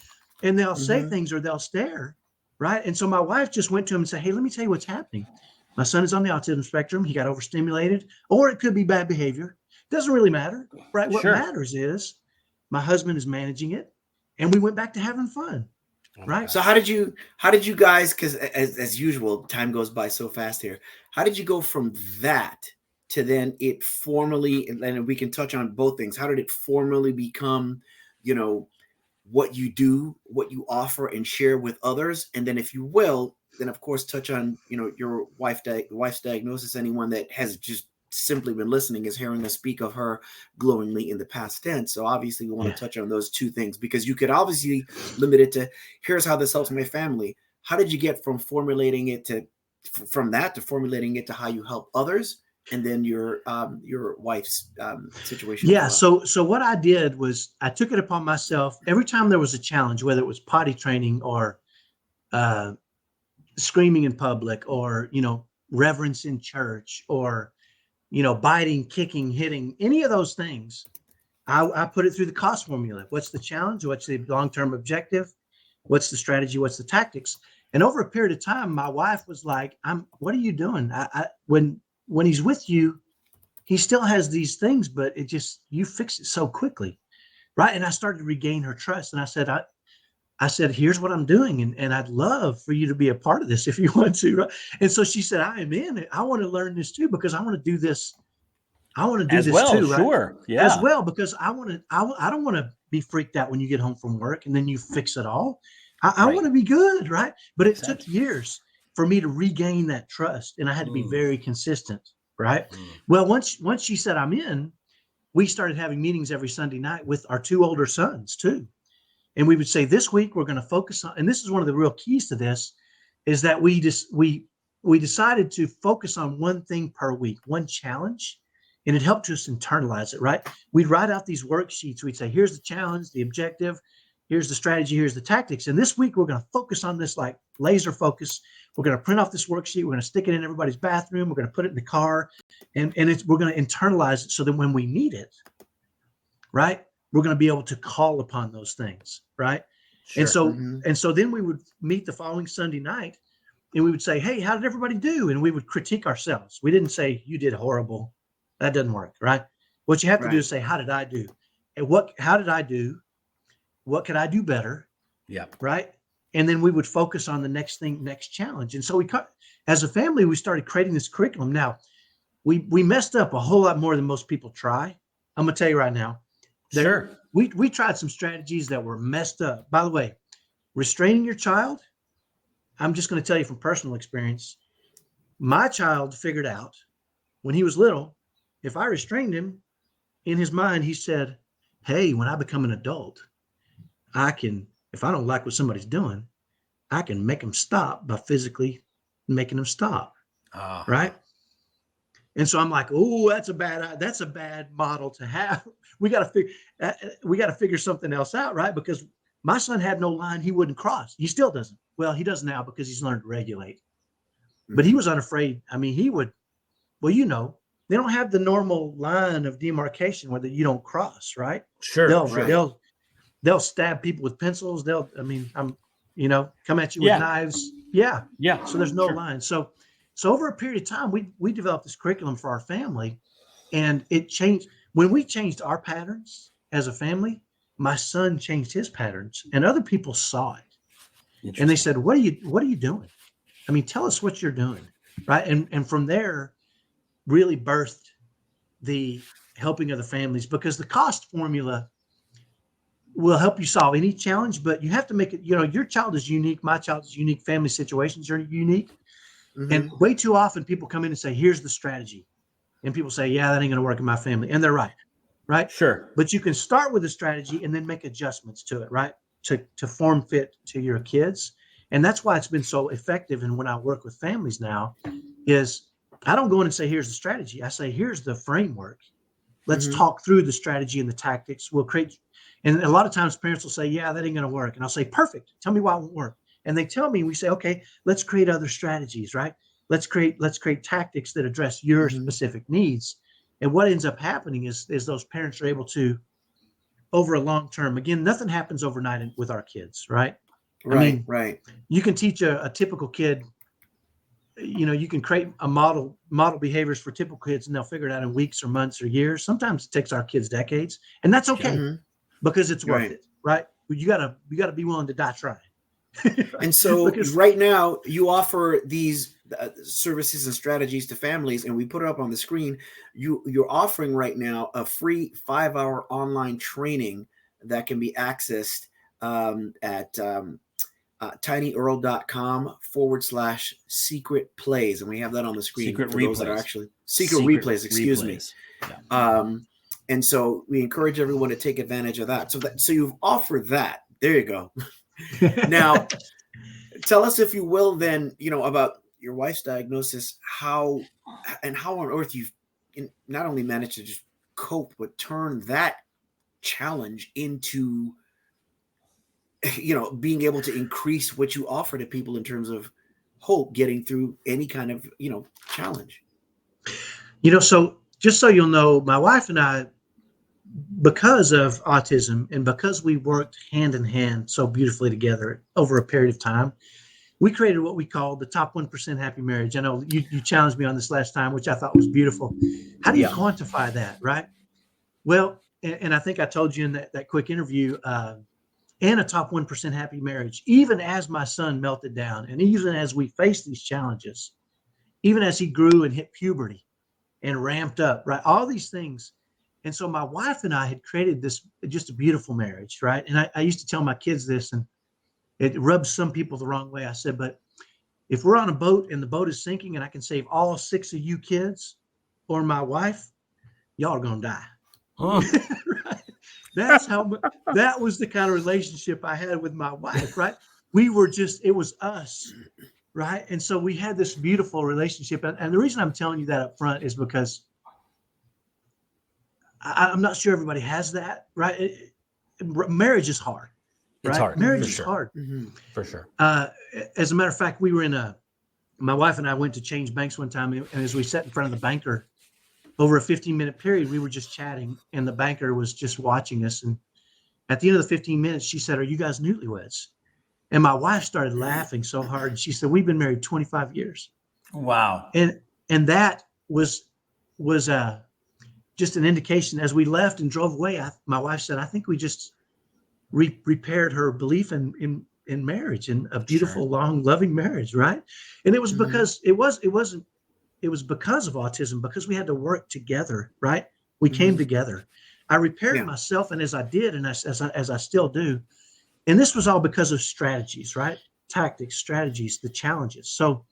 S3: And they'll say things or they'll stare. Right. And so my wife just went to him and said, hey, let me tell you what's happening. My son is on the autism spectrum. He got overstimulated, or it could be bad behavior. Doesn't really matter. Right. What matters is my husband is managing it. And we went back to having fun. Right.
S2: So how did you guys, because as usual, time goes by so fast here. How did you go from that to then it formally, and we can touch on both things. How did it formally become, what you do, what you offer and share with others? And then if you will, then of course, touch on, your wife's diagnosis. Anyone that has just simply been listening is hearing us speak of her glowingly in the past tense. So obviously we want to touch on those two things, because you could obviously limit it to, here's how this helps my family. How did you get from formulating it to formulating it to how you help others? And then your wife's situation.
S3: Yeah. So what I did was I took it upon myself every time there was a challenge, whether it was potty training or screaming in public or, reverence in church or, biting, kicking, hitting, any of those things. I put it through the cost formula. What's the challenge? What's the long-term objective? What's the strategy? What's the tactics? And over a period of time, my wife was like, what are you doing? When he's with you, he still has these things, but you fix it so quickly. Right. And I started to regain her trust. And I said, here's what I'm doing. And I'd love for you to be a part of this if you want to. Right. And so she said, I am in. I want to learn this too, because I want to do this. I want to do
S1: as
S3: this
S1: well,
S3: too. Right?
S1: Sure. Yeah.
S3: As well, because I don't want to be freaked out when you get home from work and then you fix it all. I want to be good. Right. But it took years for me to regain that trust. And I had to be very consistent. Right. Well, once she said I'm in, we started having meetings every Sunday night with our two older sons too. And we would say, this week we're going to focus on, and this is one of the real keys to this, is that we decided to focus on one thing per week, one challenge. And it helped us internalize it, right? We'd write out these worksheets. We'd say, here's the challenge, the objective, here's the strategy, here's the tactics. And this week, we're going to focus on this, like laser focus. We're going to print off this worksheet. We're going to stick it in everybody's bathroom. We're going to put it in the car. And we're going to internalize it so that when we need it, right, we're going to be able to call upon those things, right?
S1: Sure.
S3: And so then we would meet the following Sunday night and we would say, hey, how did everybody do? And we would critique ourselves. We didn't say, you did horrible. That doesn't work, right? What you have to do is say, how did I do? And how did I do? What could I do better?
S1: Yeah.
S3: Right. And then we would focus on the next thing, next challenge. And so as a family, we started creating this curriculum. Now, we messed up a whole lot more than most people try. I'm going to tell you right now.
S1: Sure.
S3: We tried some strategies that were messed up. By the way, restraining your child, I'm just going to tell you from personal experience. My child figured out when he was little, if I restrained him, in his mind, he said, hey, when I become an adult, if I don't like what somebody's doing, I can make them stop by physically making them stop. Right. And so I'm like, oh, that's a bad model to have. We got to figure something else out, right? Because my son had no line he wouldn't cross. He still doesn't. Well, he does now because he's learned to regulate. But he was unafraid. I mean, he would. Well, they don't have the normal line of demarcation where you don't cross, right?
S1: Sure.
S3: They'll stab people with pencils. Come at you with knives. Yeah.
S1: Yeah.
S3: So there's no line. So over a period of time, we developed this curriculum for our family, and it changed. When we changed our patterns as a family, my son changed his patterns, and other people saw it, and they said, "What are you doing? I mean, tell us what you're doing." Right. And from there, really birthed the helping of the families, because the cost formula will help you solve any challenge, but you have to make it, your child is unique. My child is unique. Family situations are unique. Mm-hmm. And way too often people come in and say, here's the strategy. And people say, yeah, that ain't going to work in my family. And they're right. Right. Sure. But you can start with a strategy and then make adjustments to it, right? To form fit to your kids. And that's why it's been so effective. And when I work with families now is I don't go in and say, here's the strategy. I say, here's the framework. Let's talk through the strategy and the tactics. We'll create. And a lot of times parents will say, yeah, that ain't going to work. And I'll say, perfect. Tell me why it won't work. And they tell me, we say, okay, let's create other strategies, right? Let's create tactics that address your specific needs. And what ends up happening is those parents are able to, over a long term, again, nothing happens overnight with our kids, right?
S2: Right.
S3: You can teach a typical kid, you can create a model behaviors for typical kids, and they'll figure it out in weeks or months or years. Sometimes it takes our kids decades, and that's okay because it's worth it, right? But you gotta be willing to die trying.
S2: And so right now you offer these services and strategies to families, and we put it up on the screen. You're offering right now a free 5-hour online training that can be accessed at tinyearl.com/secret plays. And we have that on the screen
S1: secret
S2: for
S1: replays.
S2: Those that are actually secret replays, excuse me. Yeah. And so we encourage everyone to take advantage of that. So you've offered that. There you go. Now, tell us, if you will, then, about your wife's diagnosis, how on earth you've not only managed to just cope, but turn that challenge into, being able to increase what you offer to people in terms of hope, getting through any kind of, challenge.
S3: So just so you'll know, my wife and I, because of autism and because we worked hand in hand so beautifully together over a period of time, we created what we call the top 1% happy marriage. I know you challenged me on this last time, which I thought was beautiful. How do you quantify that, right? Well, and I think I told you in that quick interview, and a top 1% happy marriage, even as my son melted down and even as we faced these challenges, even as he grew and hit puberty and ramped up, right? All these things. And so my wife and I had created this, just a beautiful marriage, right? And I used to tell my kids this, and it rubs some people the wrong way. I said, but if we're on a boat and the boat is sinking and I can save all 6 of you kids or my wife, y'all are going to die. Right? That was the kind of relationship I had with my wife, right? It was us, right? And so we had this beautiful relationship. And the reason I'm telling you that up front is because I'm not sure everybody has that, right? Marriage is hard. Right?
S1: It's hard.
S3: Marriage
S1: for
S3: is
S1: sure.
S3: hard.
S1: For sure.
S3: As a matter of fact, we were my wife and I went to change banks one time, and as we sat in front of the banker, over a 15-minute period, we were just chatting, and the banker was just watching us. And at the end of the 15 minutes, she said, "Are you guys newlyweds?" And my wife started laughing so hard. And she said, "We've been married 25 years."
S1: Wow.
S3: And that was just an indication. As we left and drove away, my wife said, "I think we just repaired her belief in marriage, and a beautiful, long, loving marriage." Right. And it was because it was because of autism, because we had to work together. Right. We came together. I repaired myself. And as I did, and as I still do, and this was all because of strategies, right? Tactics, strategies, the challenges. So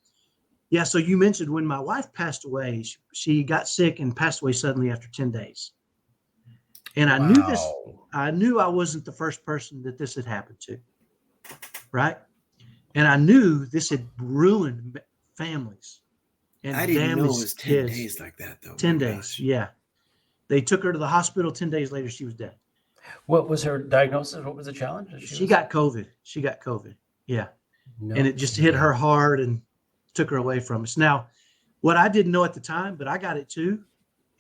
S3: you mentioned when my wife passed away, she got sick and passed away suddenly after 10 days. And I knew this. I knew I wasn't the first person that this had happened to, right? And I knew this had ruined families and
S2: I didn't know it was 10
S3: kids.
S2: days like that, though.
S3: 10 days, yeah. They took her to the hospital. 10 days later, she was dead.
S1: What was her diagnosis? What was the challenge?
S3: She got COVID. Yeah.
S1: No.
S3: And it just hit her hard and took her away from us. Now, what I didn't know at the time, but I got it too,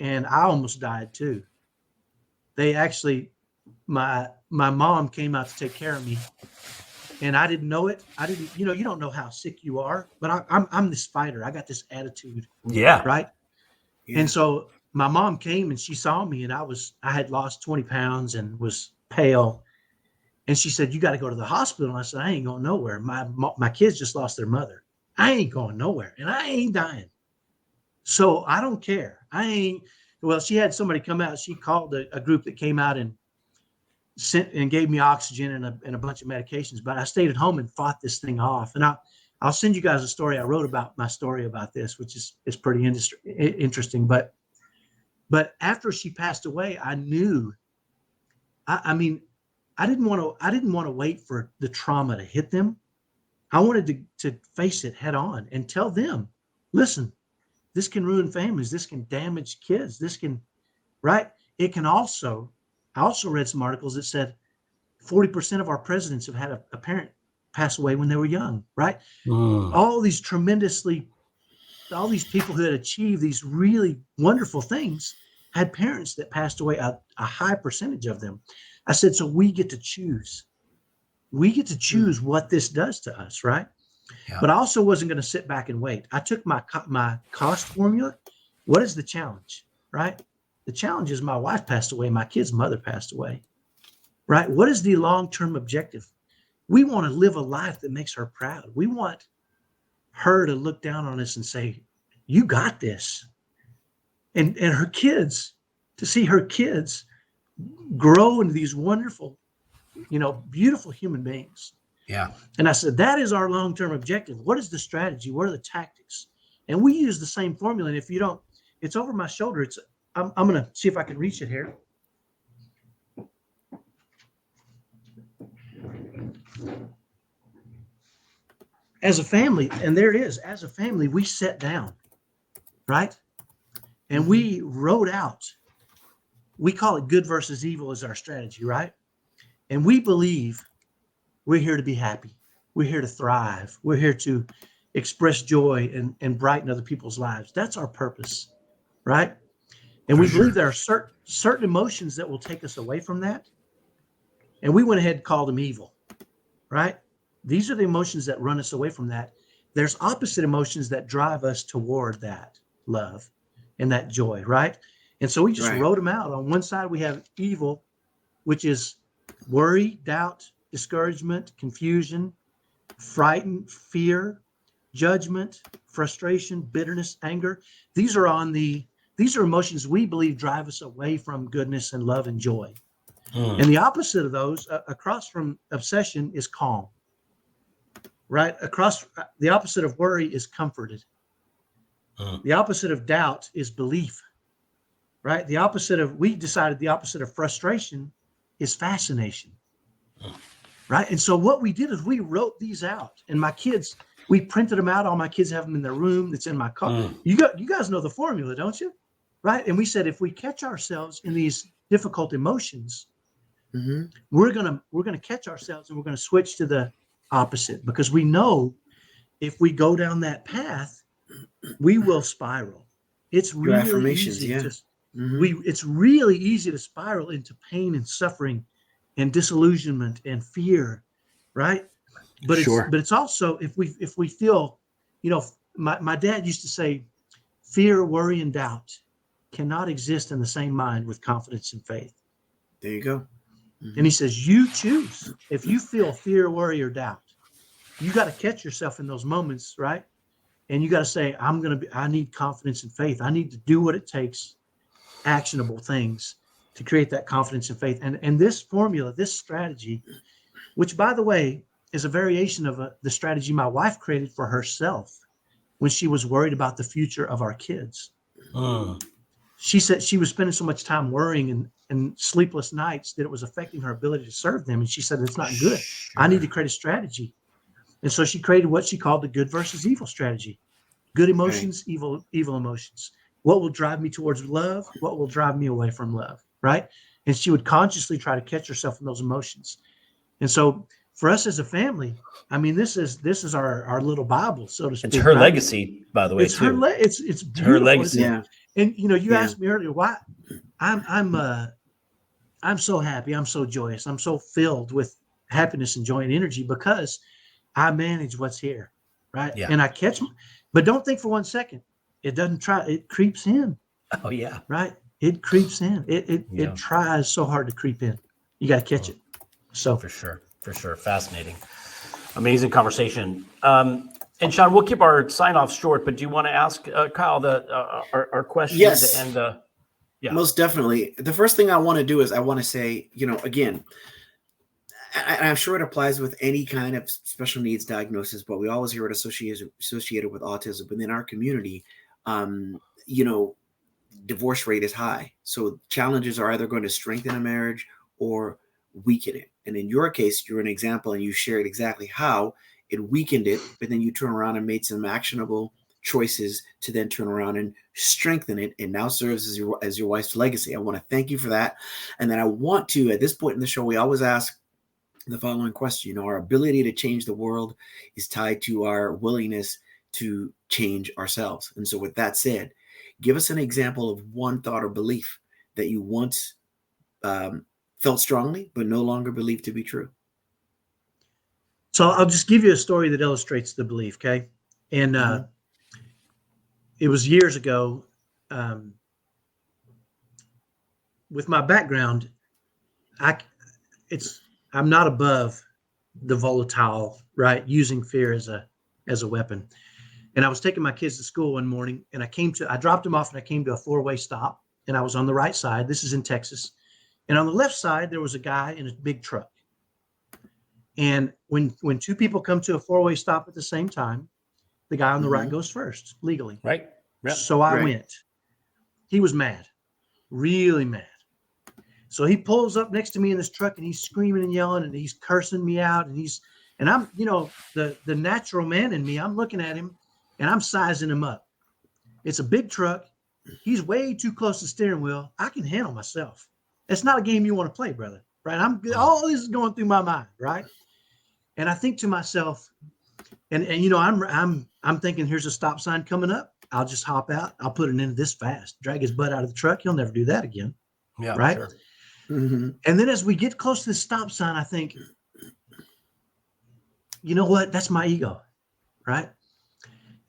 S3: and I almost died too. They actually, my mom came out to take care of me, and I didn't know it. I didn't, you don't know how sick you are, but I'm this fighter. I got this attitude.
S1: Yeah.
S3: Right.
S2: Yeah.
S3: And so my mom came and she saw me, and I had lost 20 pounds and was pale. And she said, "You got to go to the hospital." And I said, "I ain't going nowhere. My kids just lost their mother. I ain't going nowhere, and I ain't dying. So I don't care. Well, she had somebody come out. She called a group that came out and sent and gave me oxygen and a bunch of medications. But I stayed at home and fought this thing off. And I'll send you guys a story. I wrote about my story about this, which is pretty interesting. But after she passed away, I knew. I didn't want to wait for the trauma to hit them. I wanted to face it head on and tell them, listen, this can ruin families. This can damage kids. This can, right? It can also, I also read some articles that said 40% of our presidents have had a parent pass away when they were young, right? All these people who had achieved these really wonderful things had parents that passed away, a high percentage of them. I said, so we get to choose. We get to choose what this does to us, right? Yeah. But I also wasn't going to sit back and wait. I took my cost formula. What is the challenge, right? The challenge is my wife passed away. My kid's mother passed away, right? What is the long-term objective? We want to live a life that makes her proud. We want her to look down on us and say, you got this. And her kids, to see her kids grow into these wonderful, beautiful human beings.
S1: Yeah.
S3: And I said, that is our long-term objective. What is the strategy? What are the tactics? And we use the same formula. And if you don't, it's over my shoulder. I'm going to see if I can reach it here. As a family, and there it is, as a family, we sat down, right? And we wrote out, we call it good versus evil as our strategy, right? And we believe we're here to be happy. We're here to thrive. We're here to express joy and brighten other people's lives. That's our purpose, right? And we believe there are certain emotions that will take us away from that. And we went ahead and called them evil, right? These are the emotions that run us away from that. There's opposite emotions that drive us toward that love and that joy, right? And so we just wrote them out. On one side, we have evil, which is worry, doubt, discouragement, confusion, frightened, fear, judgment, frustration, bitterness, anger. These are emotions we believe drive us away from goodness and love and joy. And the opposite of those, across from obsession, is calm. Right? The opposite of worry is comforted. The opposite of doubt is belief. Right? We decided the opposite of frustration is fascination. Right? And so what we did is we wrote these out, and my kids, we printed them out. All my kids have them in their room. That's in my car. You guys know the formula, don't you? right? And we said, if we catch ourselves in these difficult emotions,
S2: Mm-hmm.
S3: we're gonna catch ourselves and we're gonna switch to the opposite, because we know if we go down that path, we will spiral. It's
S2: Your
S3: really
S2: affirmations,
S3: easy
S2: yeah.
S3: to
S2: Mm-hmm.
S3: it's really easy to spiral into pain and suffering and disillusionment and fear, right? But
S2: Sure.
S3: it's also, if we feel, my dad used to say, fear, worry, and doubt cannot exist in the same mind with confidence and faith.
S2: There you go. Mm-hmm.
S3: And he says, you choose. If you feel fear, worry, or doubt, you got to catch yourself in those moments, right? And you got to say, I need confidence and faith. I need to do what it takes, actionable things, to create that confidence and faith. And this formula, this strategy, which, by the way, is a variation of the strategy my wife created for herself when she was worried about the future of our kids. She said she was spending so much time worrying and sleepless nights that it was affecting her ability to serve them. And she said, it's not good.
S1: Sure.
S3: I need to create a strategy. And so she created what she called the good versus evil strategy. Good emotions, right. Evil emotions. What will drive me towards love? What will drive me away from love? Right? And she would consciously try to catch herself in those emotions. And so for us as a family, I mean, this is our little Bible, so to speak.
S1: It's her legacy, by the way.
S3: It's
S1: too.
S3: It's beautiful.
S1: Her legacy.
S3: Yeah. And you asked me earlier why I'm so happy. I'm so joyous. I'm so filled with happiness and joy and energy because I manage what's here, right?
S1: Yeah.
S3: And I catch, but don't think for 1 second. It doesn't try. It creeps in.
S1: Oh yeah.
S3: Right. It creeps in. It tries so hard to creep in. You got to catch it. So
S1: for sure. Fascinating. Amazing conversation. And Sean, we'll keep our sign off short, but do you want to ask Kyle our questions?
S2: Yes.
S1: And yeah,
S2: most definitely. The first thing I want to do is I want to say, again, I'm sure it applies with any kind of special needs diagnosis, but we always hear it associated with autism. Within our community, divorce rate is high. So challenges are either going to strengthen a marriage or weaken it. And in your case, you're an example, and you shared exactly how it weakened it, but then you turn around and made some actionable choices to then turn around and strengthen it, and now serves as your wife's legacy. I want to thank you for that. And then I want to, at this point in the show, we always ask the following question. Our ability to change the world is tied to our willingness to change ourselves. And so with that said, give us an example of one thought or belief that you once felt strongly, but no longer believe to be true.
S3: So I'll just give you a story that illustrates the belief. Okay. And it was years ago. With my background, I'm not above the volatile, right? Using fear as a weapon. And I was taking my kids to school one morning, and I dropped them off, and I came to a 4-way stop, and I was on the right side. This is in Texas. And on the left side, there was a guy in a big truck. And when two people come to a 4-way stop at the same time, the guy on the right goes first legally.
S1: Right. Yep.
S3: So I went. He was mad, really mad. So he pulls up next to me in this truck, and he's screaming and yelling, and he's cursing me out. And I'm, the natural man in me, I'm looking at him and I'm sizing him up. It's a big truck. He's way too close to the steering wheel. I can handle myself. It's not a game you want to play, brother. Right. All this is going through my mind. Right. And I think to myself, and I'm thinking, here's a stop sign coming up. I'll just hop out. I'll put it in this fast, drag his butt out of the truck. He'll never do that again.
S1: Yeah.
S3: Right.
S1: Sure.
S3: Mm-hmm. And then as we get close to the stop sign, I think, you know what? That's my ego. Right.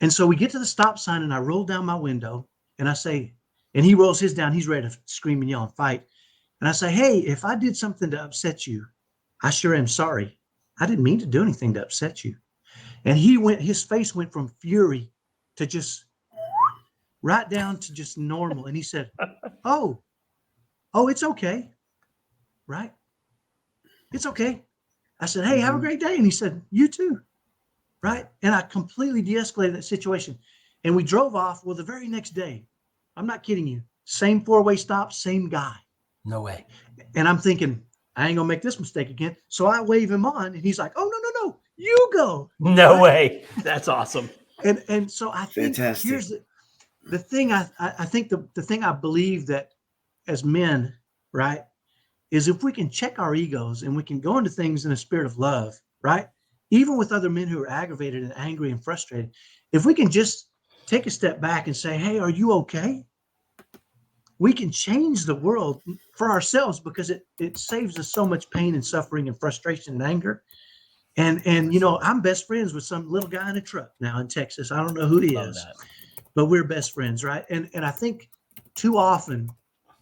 S3: And so we get to the stop sign, and I roll down my window, and I say, and he rolls his down. He's ready to scream and yell and fight. And I say, hey, if I did something to upset you, I sure am sorry. I didn't mean to do anything to upset you. And his face went from fury to just right down to just normal. And he said, oh, it's okay. Right? It's okay. I said, hey, have a great day. And he said, you too. Right? And I completely de-escalated that situation. And we drove off. Well, the very next day, I'm not kidding you, same 4-way stop, same guy.
S1: No way.
S3: And I'm thinking, I ain't gonna make this mistake again. So I wave him on, and he's like, oh, no, you go.
S1: No way. That's awesome.
S3: And so I think
S2: fantastic.
S3: the thing I think the thing I believe that as men, right, is if we can check our egos and we can go into things in a spirit of love, right, even with other men who are aggravated and angry and frustrated, if we can just take a step back and say, hey, are you okay? We can change the world for ourselves, because it saves us so much pain and suffering and frustration and anger. And you know, I'm best friends with some little guy in a truck now in Texas. I don't know who he is, but we're best friends, right? And I think too often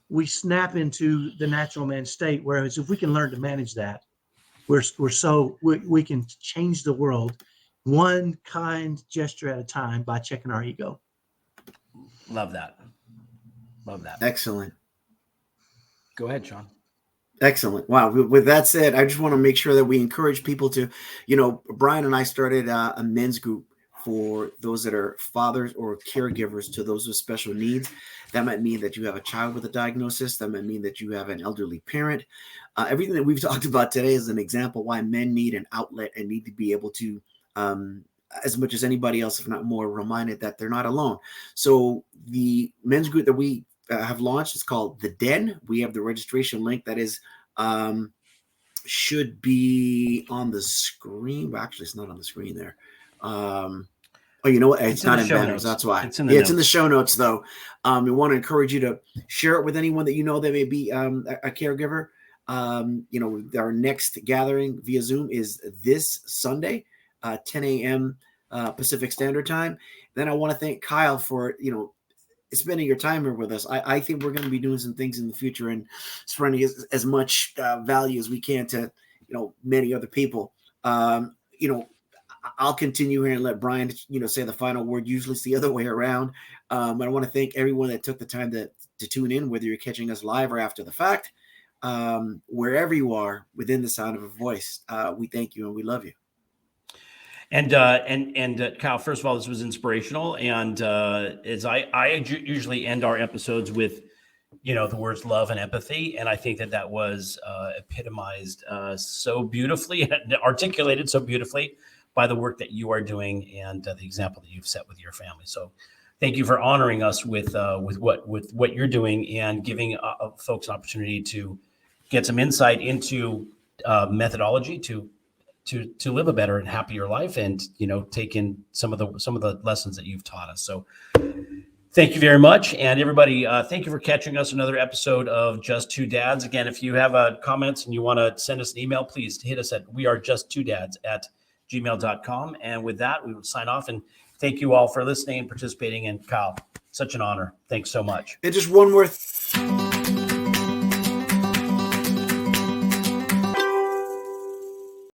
S3: we snap into the natural man state, whereas if we can learn to manage that, we can change the world one kind gesture at a time by checking our ego.
S1: Love that.
S2: Excellent.
S1: Go ahead, Sean.
S2: Excellent. Wow. With that said, I just want to make sure that we encourage people to, you know, Brian and I started a men's group for those that are fathers or caregivers to those with special needs. That might mean that you have a child with a diagnosis. That might mean that you have an elderly parent. Everything that we've talked about today is an example why men need an outlet and need to be able to, as much as anybody else, if not more, reminded that they're not alone. So the men's group that we have launched is called The Den. We have the registration link that is should be on the screen. Well, actually, it's not on the screen there. Oh, you know what? It's not in banners. That's why. It's in the show notes, though. We want to encourage you to share it with anyone that you know that may be a caregiver. You know, our next gathering via Zoom is this Sunday, 10 a.m. Pacific Standard Time. Then I want to thank Kyle for, you know, spending your time here with us. I think we're going to be doing some things in the future and spreading as much value as we can to, you know, many other people. You know, I'll continue here and let Brian, you know, say the final word. Usually it's the other way around. I want to thank everyone that took the time to tune in, whether you're catching us live or after the fact. Wherever you are within the sound of a voice, we thank you and we love you.
S1: And Kyle, first of all, this was inspirational. And as I usually end our episodes with, you know, the words love and empathy. And I think that was epitomized so beautifully and articulated so beautifully by the work that you are doing and the example that you've set with your family. So thank you for honoring us with what you're doing and giving folks an opportunity to get some insight into methodology to live a better and happier life, and, you know, take in some of the lessons that you've taught us. So thank you very much. And everybody, thank you for catching us another episode of Just Two Dads. Again, if you have comments and you want to send us an email, please hit us at wearejusttwodads@gmail.com. And with that, we will sign off and thank you all for listening and participating. And Kyle, such an honor. Thanks so much.
S2: And just one more